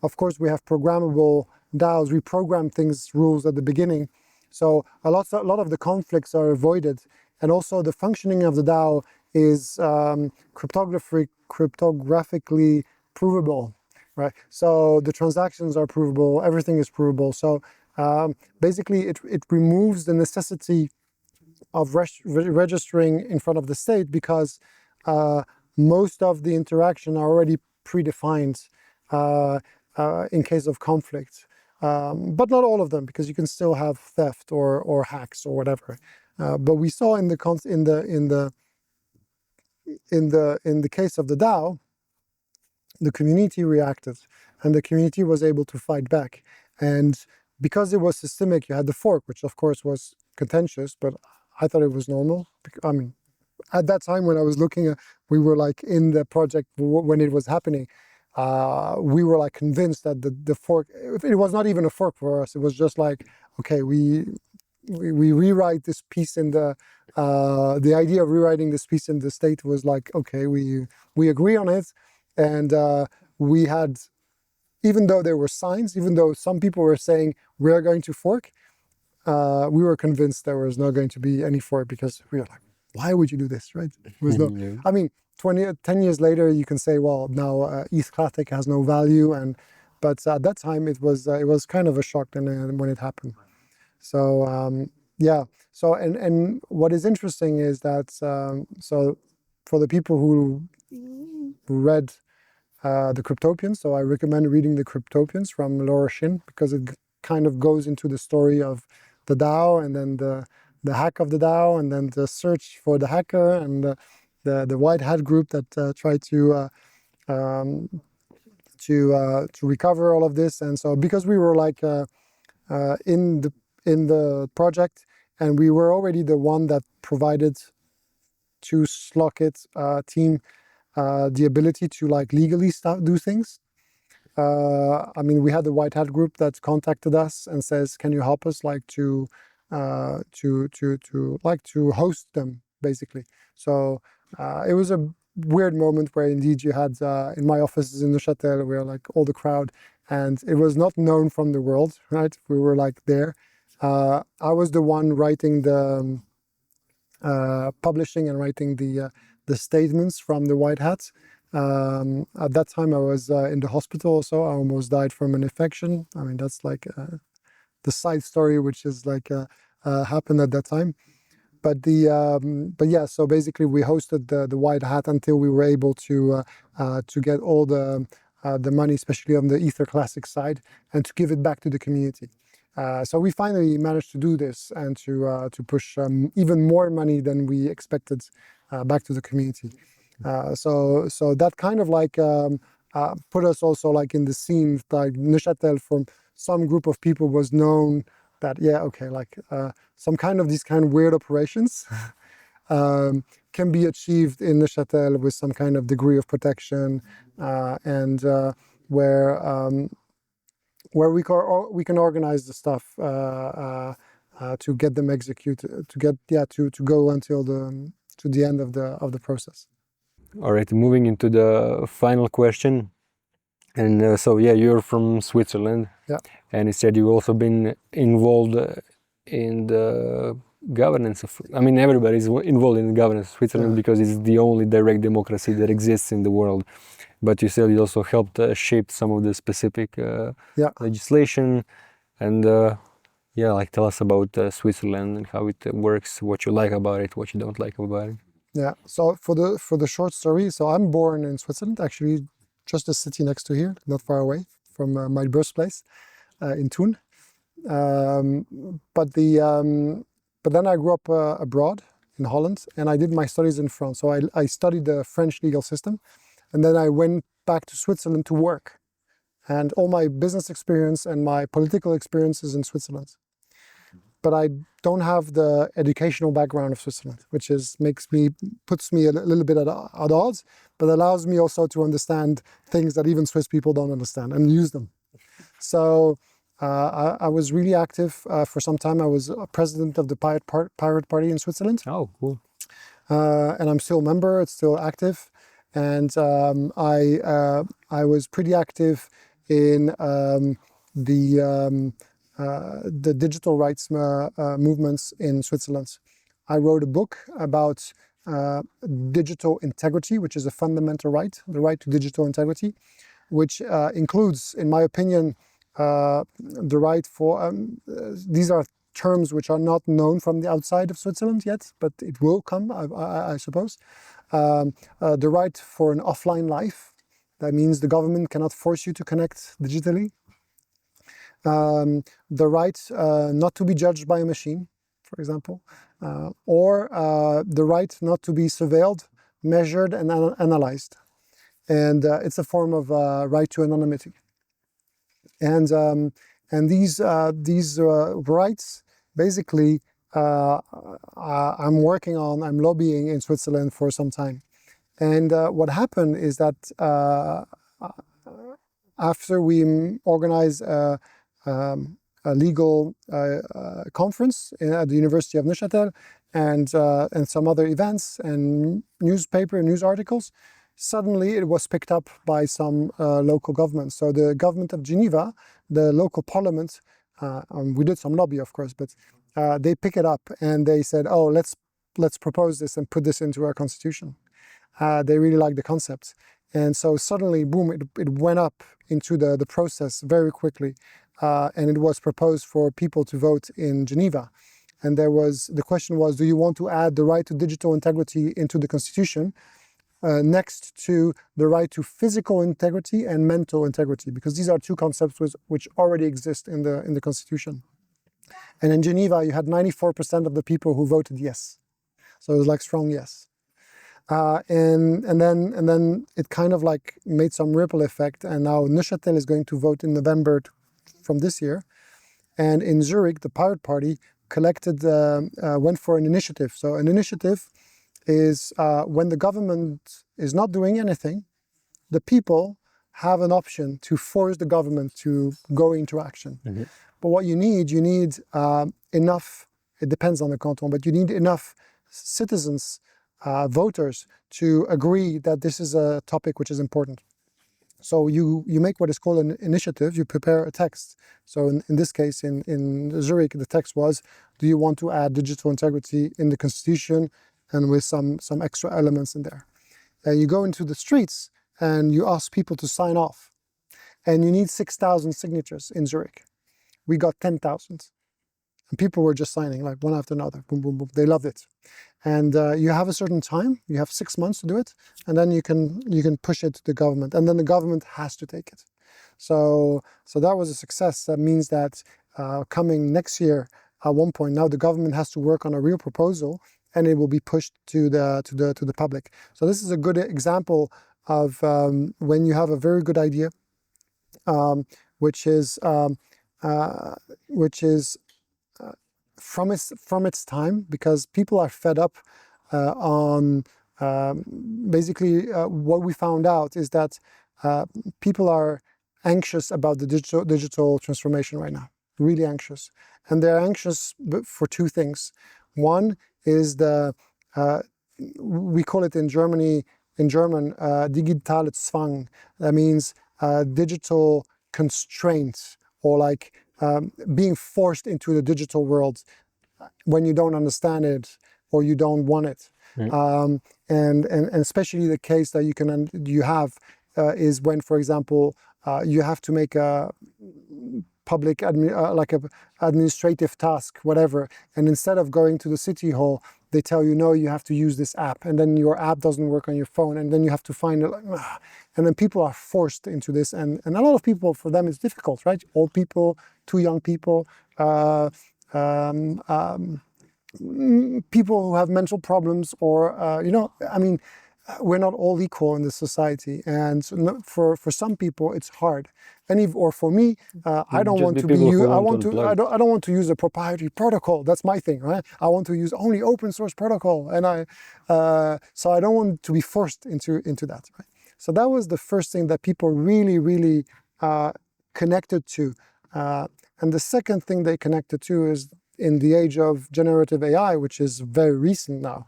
of course we have programmable DAOs. We program rules at the beginning, so a lot of the conflicts are avoided, and also the functioning of the DAO is cryptographically provable. Right, so the transactions are provable, everything is provable. So basically, it removes the necessity of registering in front of the state, because most of the interaction are already predefined in case of conflict, but not all of them, because you can still have theft or hacks or whatever. But we saw in the case of the DAO, the community reacted, and the community was able to fight back. And because it was systemic, you had the fork, which of course was contentious, but I thought it was normal. I mean, at that time when I was looking at, we were like in the project when it was happening, we were like convinced that the fork, it was not even a fork for us. It was just like, okay, we rewrite this piece in the idea of rewriting this piece in the state was like, okay, we agree on it. And we had, even though there were signs, even though some people were saying we're going to fork, we were convinced there was not going to be any fork, because we were like, why would you do this, right? There was no, I mean, 10 years later, you can say, well, now ETH Classic has no value, but at that time it was kind of a shock when it happened. So yeah. So and what is interesting is that so for the people who read the Cryptopians, so I recommend reading the Cryptopians from Laura Shin, because it kind of goes into the story of the DAO, and then the hack of the DAO, and then the search for the hacker, and the white hat group that tried to recover all of this. And so because we were like in the project, and we were already the one that provided to Slockit team the ability to like legally do things. I mean, we had the white hat group that contacted us and says, "Can you help us like to host them?" Basically. So it was a weird moment where indeed you had in my offices in Neuchâtel, where like all the crowd, and it was not known from the world, right? We were like there. I was the one writing the publishing and writing the statements from the white hats. At that time, I was in the hospital also. I almost died from an infection. I mean, that's like the side story, which is like happened at that time. But yeah, so basically we hosted the white hat until we were able to get all the money, especially on the Ether Classic side, and to give it back to the community. So we finally managed to do this, and to push even more money than we expected back to the community. So that kind of like put us also like in the scene, like Neuchâtel from some group of people was known that, yeah, okay, like some kind of these kind of weird operations can be achieved in Neuchâtel with some kind of degree of protection, and where we can organize the stuff to get them executed, to go until the end of the process. All right, moving into the final question. And so yeah, you're from Switzerland. Yeah. And you said you've also been involved in the governance of, I mean, everybody's involved in the governance of Switzerland because it's the only direct democracy that exists in the world. But you said you also helped shape some of the specific legislation. And yeah, like tell us about Switzerland and how it works, what you like about it, what you don't like about it. Yeah. So for the short story, so I'm born in Switzerland, actually, just a city next to here, not far away from my birthplace, in Thun. But then I grew up abroad in Holland, and I did my studies in France. So I studied the French legal system, and then I went back to Switzerland to work. And all my business experience and my political experience is in Switzerland. But I don't have the educational background of Switzerland, which puts me a little bit at odds, but allows me also to understand things that even Swiss people don't understand and use them. So I was really active for some time. I was president of the Pirate Party in Switzerland. Oh, cool. And I'm still a member. It's still active. And I was pretty active in the digital rights movements in Switzerland. I wrote a book about digital integrity, which is a fundamental right, the right to digital integrity, which includes, in my opinion, the right for, these are terms which are not known from the outside of Switzerland yet, but it will come, I suppose. The right for an offline life. That means the government cannot force you to connect digitally. The right not to be judged by a machine, for example, or the right not to be surveilled, measured, and analyzed. And it's a form of right to anonymity. And these rights, basically, I'm lobbying in Switzerland for some time. And what happened is that after we organized a legal conference at the University of Neuchâtel and some other events and news articles, suddenly it was picked up by some local governments. So the government of Geneva, the local parliament, we did some lobby, of course, but they pick it up and they said, oh, let's propose this and put this into our constitution. They really like the concept. And so suddenly, boom, it went up into the process very quickly. And it was proposed for people to vote in Geneva. And the question was, do you want to add the right to digital integrity into the constitution next to the right to physical integrity and mental integrity? Because these are two concepts which already exist in the constitution. And in Geneva, you had 94% of the people who voted yes. So it was like strong yes. And then it kind of like made some ripple effect, and now Neuchâtel is going to vote in November from this year, and in Zurich the Pirate Party went for an initiative. So an initiative is when the government is not doing anything, the people have an option to force the government to go into action. Mm-hmm. But what you need enough, it depends on the canton, but you need enough citizens, voters, to agree that this is a topic which is important. So you make what is called an initiative, you prepare a text. So in this case, in Zurich, the text was, do you want to add digital integrity in the constitution and with some extra elements in there? And you go into the streets and you ask people to sign off. And you need 6,000 signatures in Zurich. We got 10,000. And people were just signing like one after another, boom, boom, boom. They loved it. And you have a certain time, you have 6 months to do it, and then you can push it to the government, and then the government has to take it. So that was a success. That means that coming next year, at one point now, the government has to work on a real proposal, and it will be pushed to the public. So this is a good example of when you have a very good idea, which is from its time, because people are fed up on basically what we found out is that people are anxious about the digital transformation right now, really anxious. And they're anxious for two things. One is we call it in German, digitale Zwang. That means digital constraints or like being forced into the digital world when you don't understand it or you don't want it. And especially the case that you have is when, for example, you have to make a public like a administrative task, whatever, and instead of going to the city hall, they tell you, no, you have to use this app, and then your app doesn't work on your phone, and then you have to find it, and then people are forced into this, and a lot of people, for them, it's difficult, right? Old people, too young people, people who have mental problems, or you know, I mean, we're not all equal in this society, and so for some people it's hard. And or for me, I don't want to be. I don't want to use a proprietary protocol. That's my thing, right? I want to use only open source protocol, and so I don't want to be forced into that. Right? So that was the first thing that people really connected to, and the second thing they connected to is in the age of generative AI, which is very recent now.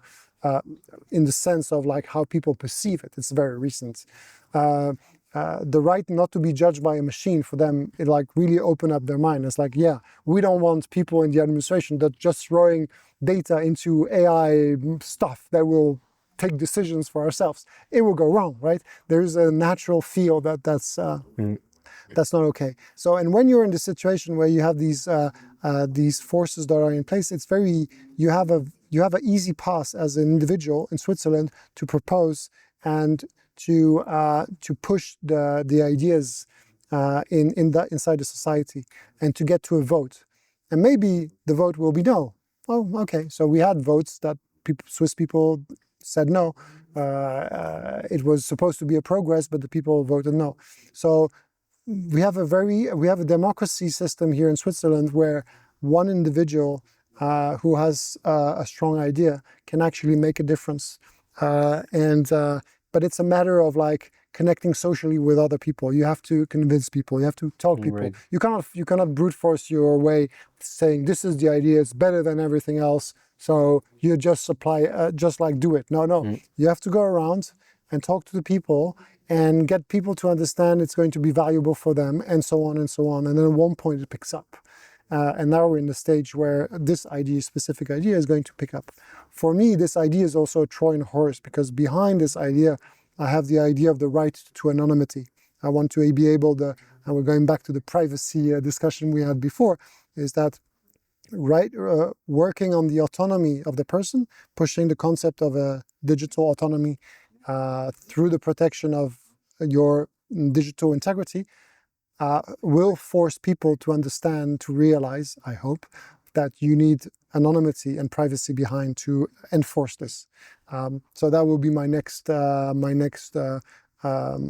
In the sense of like how people perceive it, it's very recent. The right not to be judged by a machine, for them, it like really opened up their mind. It's like, yeah, we don't want people in the administration that just throwing data into AI stuff that will take decisions for ourselves. It will go wrong, right? There's a natural feel that that's not okay. So, and when you're in the situation where you have these forces that are in place, it's very, you have an easy pass as an individual in Switzerland to propose and to push the ideas inside the society and to get to a vote. And maybe the vote will be no. Oh, okay. So we had votes that Swiss people said no. It was supposed to be a progress, but the people voted no. So we have a democracy system here in Switzerland where one individual who has a strong idea can actually make a difference, but it's a matter of like connecting socially with other people. You have to convince people. You have to tell people. Right. You cannot brute force your way, saying this is the idea. It's better than everything else. So you just do it. No. You have to go around and talk to the people and get people to understand it's going to be valuable for them, and so on and so on. And then at one point it picks up. And now we're in the stage where this specific idea is going to pick up. For me, this idea is also a Trojan horse, because behind this idea, I have the idea of the right to anonymity. I want to be able to, and we're going back to the privacy discussion we had before, is that working on the autonomy of the person, pushing the concept of a digital autonomy through the protection of your digital integrity, will force people to understand, to realize, I hope, that you need anonymity and privacy behind to enforce this. So that will be my next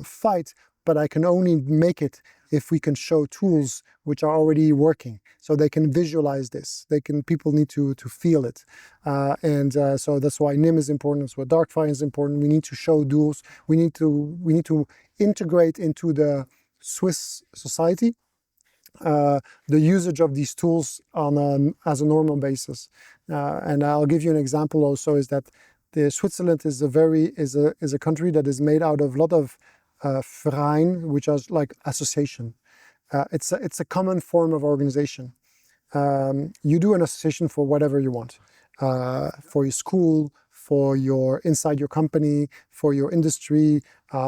fight, but I can only make it if we can show tools which are already working, so they can visualize this. People need to feel it, so that's why NIM is important. That's why Darkfire is important. We need to show tools. We need to integrate into the Swiss society the usage of these tools as a normal basis. And I'll give you an example also, is that Switzerland is a country that is made out of a lot of Verein, which is like association. It's a common form of organization. You do an association for whatever you want, for your school, for inside your company, for your industry,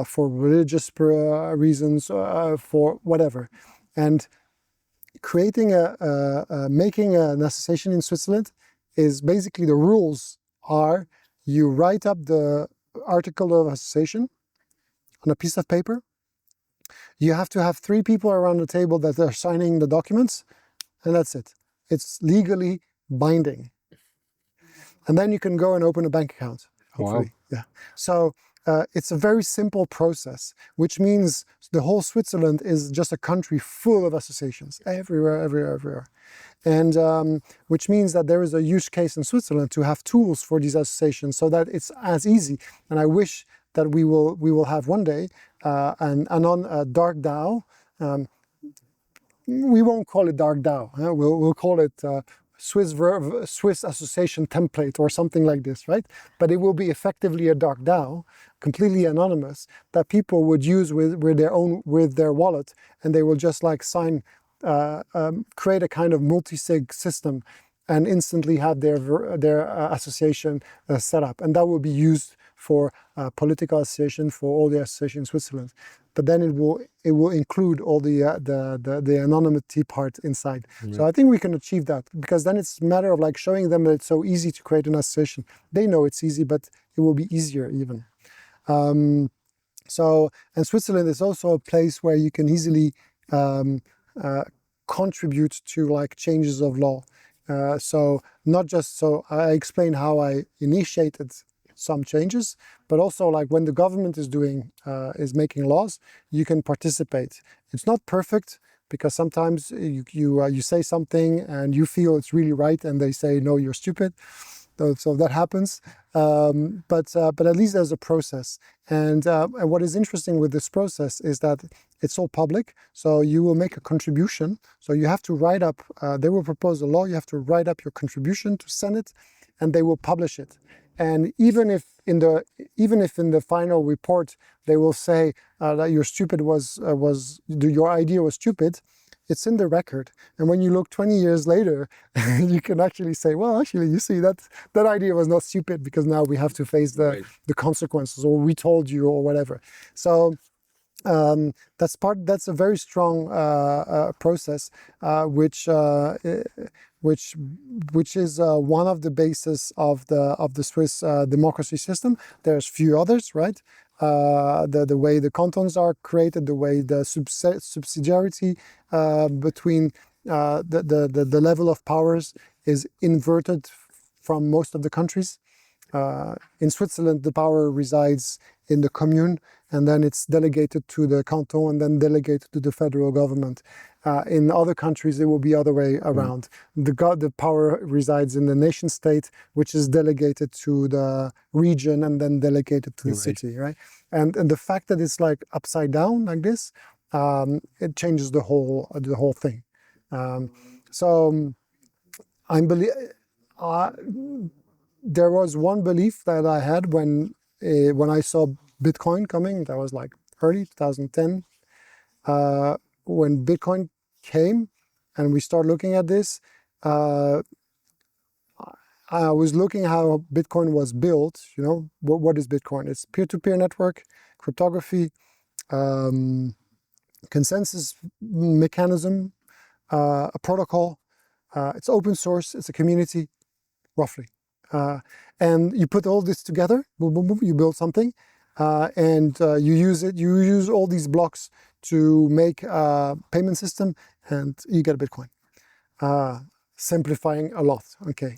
for religious reasons, for whatever. And making an association in Switzerland is basically, the rules are, you write up the article of association on a piece of paper. You have to have 3 people around the table that are signing the documents, and that's it. It's legally binding. And then you can go and open a bank account, hopefully. Wow. Yeah. So it's a very simple process, which means the whole Switzerland is just a country full of associations, everywhere. And which means that there is a use case in Switzerland to have tools for these associations, so that it's as easy. And I wish that we will have one day an dark DAO. We won't call it dark DAO. We'll call it Swiss association template or something like this, right? But it will be effectively a dark DAO, completely anonymous, that people would use with their wallet, and they will just like create a kind of multi-sig system and instantly have their association set up, and that will be used for political association for all the associations in Switzerland. But then it will include all the anonymity part inside. Yeah. So I think we can achieve that, because then it's a matter of like showing them that it's so easy to create an association. They know it's easy, but it will be easier even. And Switzerland is also a place where you can easily contribute to like changes of law. So I explained how I initiated some changes, but also like when the government is making laws, you can participate. It's not perfect, because sometimes you say something and you feel it's really right, and they say no, you're stupid. So that happens, but at least there's a process. And what is interesting with this process is that it's all public. So you will make a contribution. So you have to write up. They will propose a law. You have to write up your contribution to Senate, and they will publish it. And even if in the final report they will say that your idea was stupid, it's in the record. And when you look 20 years later, you can actually say, well, actually, you see that idea was not stupid, because now we have to face the consequences, or we told you, or whatever. So that's a very strong process, which is one of the bases of the Swiss democracy system. There's few others, right? The way the cantons are created, the way the subsidiarity between the level of powers is inverted from most of the countries. In Switzerland, the power resides in the commune, and then it's delegated to the canton, and then delegated to the federal government. In other countries, it will be other way around. The power resides in the nation state, which is delegated to the region and then delegated to the city, right? And the fact that it's like upside down like this, it changes the whole thing. There was one belief that I had when I saw Bitcoin coming. That was like early 2010. When Bitcoin came and we started looking at this, I was looking how Bitcoin was built. You know, what is Bitcoin? It's peer-to-peer network, cryptography, consensus mechanism, a protocol. It's open source. It's a community, roughly. And you put all this together, boom, boom, boom, you build something, and you use it. You use all these blocks to make a payment system, and you get a Bitcoin. Simplifying a lot, okay.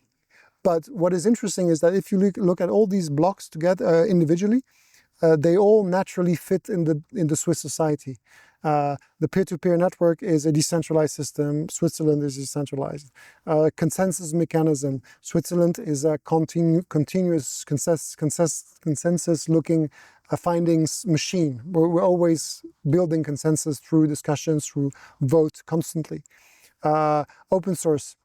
But what is interesting is that if you look at all these blocks together individually, they all naturally fit in the Swiss society. The peer-to-peer network is a decentralized system. Switzerland is decentralized. Consensus mechanism. Switzerland is a continuous consensus-looking findings machine. We're always building consensus through discussions, through vote constantly. Open source.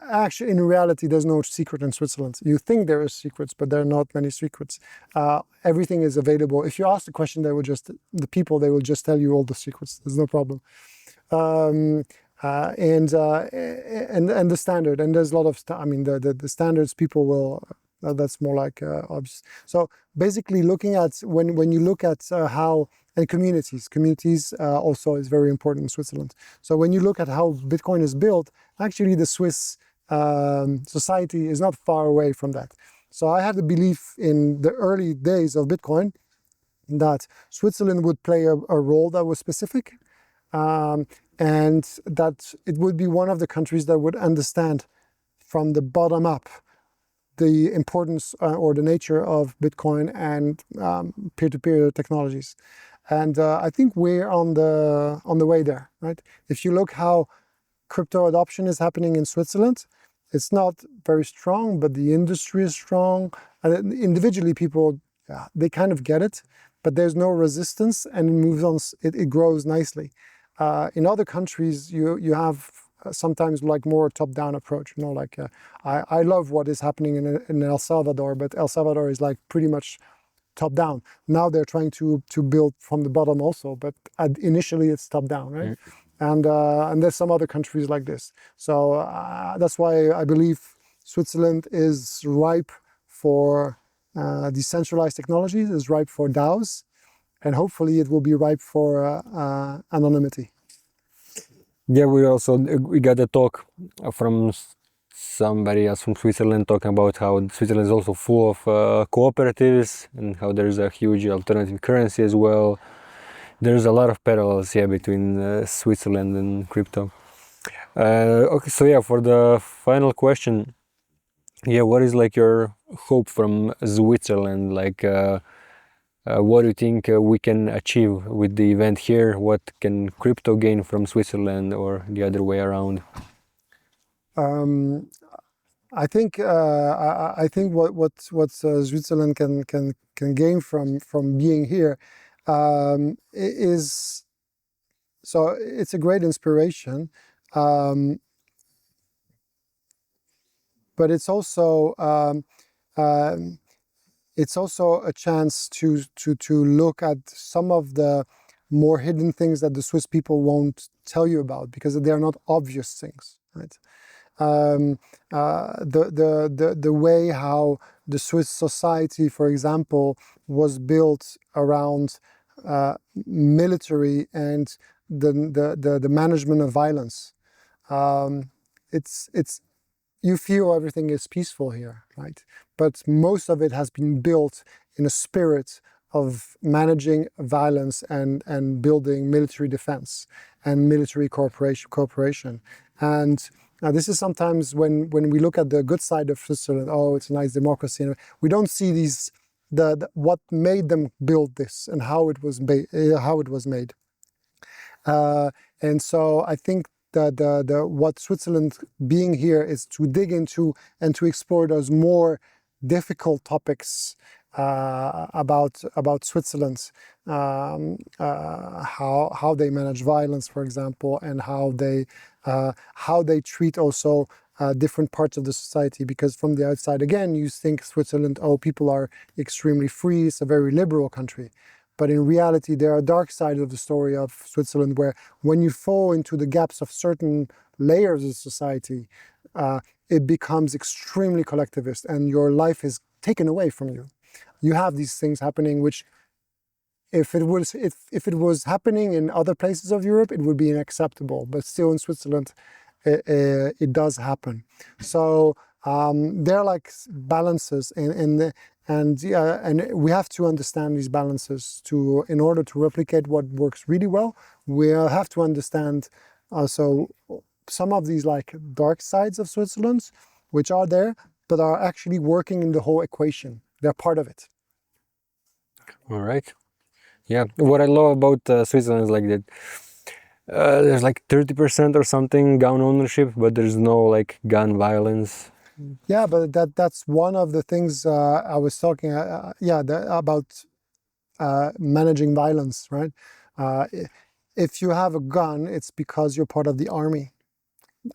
Actually, in reality, there's no secret in Switzerland. You think there are secrets, but there are not many secrets. Everything is available. If you ask the question, they will just tell you all the secrets. There's no problem. And the standard. And there's a lot of the standards people will. That's more like obvious. So basically, looking at when you look at how. And communities also is very important in Switzerland. So when you look at how Bitcoin is built, actually the Swiss society is not far away from that. So I had the belief in the early days of Bitcoin that Switzerland would play a role that was specific, and that it would be one of the countries that would understand from the bottom up the importance or the nature of Bitcoin and peer-to-peer technologies. And I think we're on the way there, right? If you look how crypto adoption is happening in Switzerland, it's not very strong, but the industry is strong. And individually, people, they kind of get it, but there's no resistance, and it moves on. It grows nicely. In other countries, you have sometimes like more top-down approach. You know, like I love what is happening in El Salvador, but El Salvador is like pretty much top-down. Now they're trying to build from the bottom also, but initially it's top-down, right? And there's some other countries like this. So that's why I believe Switzerland is ripe for decentralized technologies, is ripe for DAOs, and hopefully it will be ripe for anonymity. Yeah, we got a talk from somebody else from Switzerland talking about how Switzerland is also full of cooperatives and how there's a huge alternative currency as well. There's a lot of parallels here between Switzerland and crypto. Okay, so yeah, for the final question, yeah, what is like your hope from Switzerland? Like, what do you think we can achieve with the event here? What can crypto gain from Switzerland, or the other way around? I think what Switzerland can gain from being here is, so it's a great inspiration, but it's also a chance to look at some of the more hidden things that the Swiss people won't tell you about because they are not obvious things, right? The way how the Swiss society, for example, was built around military and the management of violence. You feel everything is peaceful here, right? But most of it has been built in a spirit of managing violence and building military defense and military cooperation. And this is sometimes when we look at the good side of Switzerland, oh, it's a nice democracy. We don't see these what made them build this and how it was made. And so I think that what Switzerland being here is to dig into and to explore those more difficult topics about Switzerland, how they manage violence, for example, and how they treat also different parts of the society. Because from the outside, again, you think Switzerland, oh, people are extremely free, it's a very liberal country. But in reality, there are dark sides of the story of Switzerland where when you fall into the gaps of certain layers of society, it becomes extremely collectivist and your life is taken away from you. You have these things happening which, if it was happening in other places of Europe, it would be unacceptable. But still in Switzerland, it does happen. So there are like balances and we have to understand these balances in order to replicate what works really well. We have to understand also some of these like dark sides of Switzerland, which are there, but are actually working in the whole equation. They're part of it. All right. Yeah, what I love about Switzerland is like that there's like 30% or something gun ownership, but there's no like gun violence. Yeah, but that's one of the things I was talking about managing violence, right? If you have a gun, it's because you're part of the army.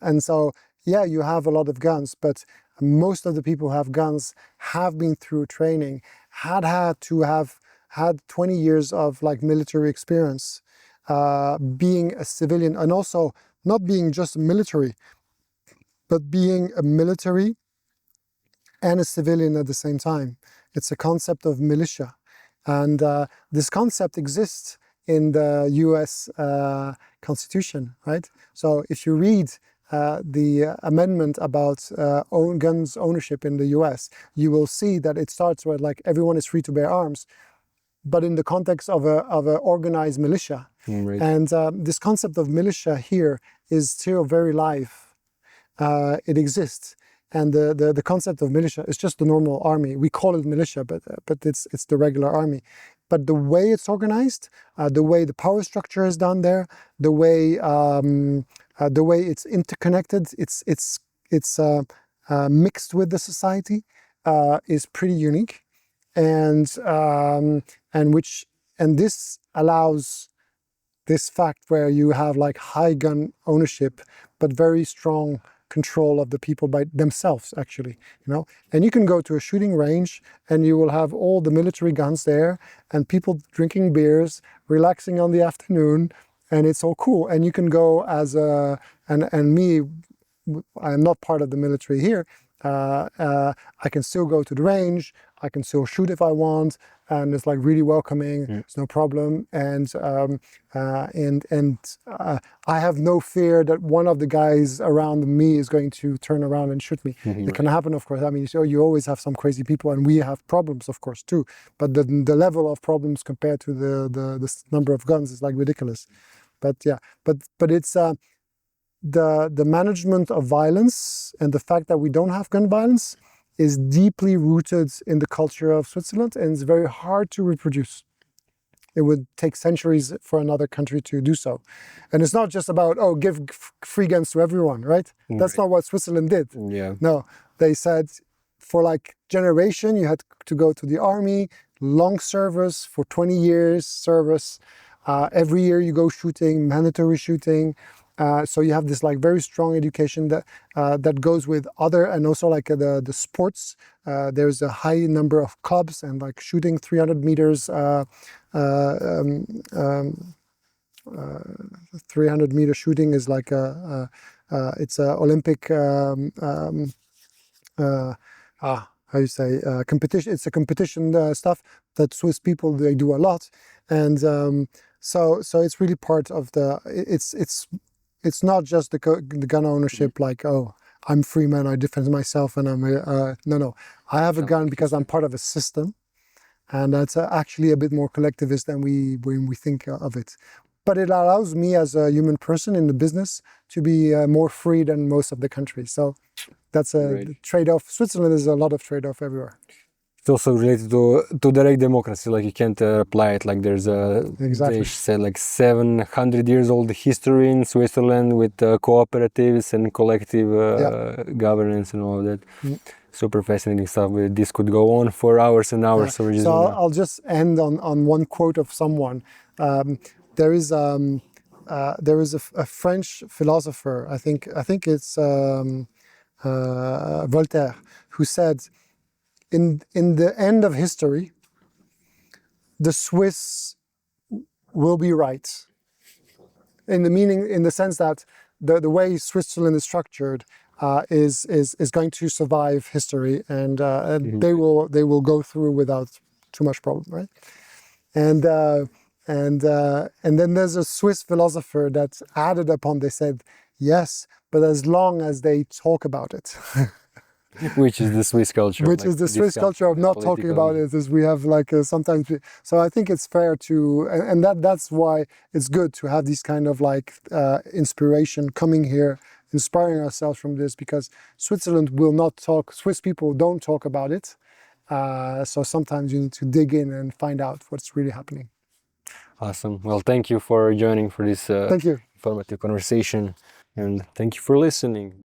And so, yeah, you have a lot of guns, but most of the people who have guns have been through training, had to have had 20 years of like military experience, being a civilian, and also not being just military, but being a military and a civilian at the same time. It's a concept of militia. And this concept exists in the US Constitution, right? So if you read the amendment about guns ownership in the US, you will see that it starts with like everyone is free to bear arms, but in the context of a organized militia. Right. And this concept of militia here is still very live. It exists. And the concept of militia is just the normal army. We call it militia, but it's the regular army. But the way it's organized, the way the power structure is done there, the way it's interconnected, it's mixed with the society, is pretty unique, and this allows this fact where you have like high gun ownership, but very strong control of the people by themselves, actually, you know. And you can go to a shooting range and you will have all the military guns there and people drinking beers, relaxing on the afternoon, and it's all cool. And you can go as a, and me, I'm not part of the military here. I can still go to the range. I can still shoot if I want, and it's like really welcoming. It's no problem, and I have no fear that one of the guys around me is going to turn around and shoot me. It can happen, of course. I mean, so you always have some crazy people, and we have problems, of course, too. But the level of problems compared to the number of guns is like ridiculous. But yeah, but it's. The management of violence and the fact that we don't have gun violence is deeply rooted in the culture of Switzerland, and it's very hard to reproduce. It would take centuries for another country to do so. And it's not just about, oh, give free guns to everyone, right? That's not what Switzerland did. Yeah. No, they said for like generation, you had to go to the army, long service for 20 years service. Every year you go shooting, mandatory shooting. So you have this like very strong education that that goes with other, and also like the sports. There's a high number of clubs, and like shooting 300 meters, 300 meter shooting is like it's a Olympic how you say competition. It's a competition stuff that Swiss people, they do a lot, and so it's really part of the. It's not just the gun ownership, like, oh, I'm free man, I defend myself, and I'm no. I have a gun because I'm part of a system, and that's actually a bit more collectivist than when we think of it. But it allows me as a human person in the business to be more free than most of the country. So that's a trade-off. Switzerland is a lot of trade-off everywhere. It's also related to direct democracy, like you can't apply it, like there's a, they said like 700 years old history in Switzerland with cooperatives and collective governance and all of that. Super fascinating stuff. This could go on for hours and hours. So, I'll just end on one quote of someone. There is a French philosopher, I think it's Voltaire, who said, in the end of history, the Swiss will be right. In the sense that the way Switzerland is structured is going to survive history, and they will go through without too much problem, right? And then there's a Swiss philosopher that added upon. They said, yes, but as long as they talk about it. Which is the Swiss culture. Which is the Swiss culture of not talking about it, as we have like sometimes. So I think it's fair to, and that's why it's good to have these kind of like inspiration coming here, inspiring ourselves from this, because Switzerland will not talk, Swiss people don't talk about it. So sometimes you need to dig in and find out what's really happening. Awesome. Well, thank you for joining for this thank you. informative conversation, and thank you for listening.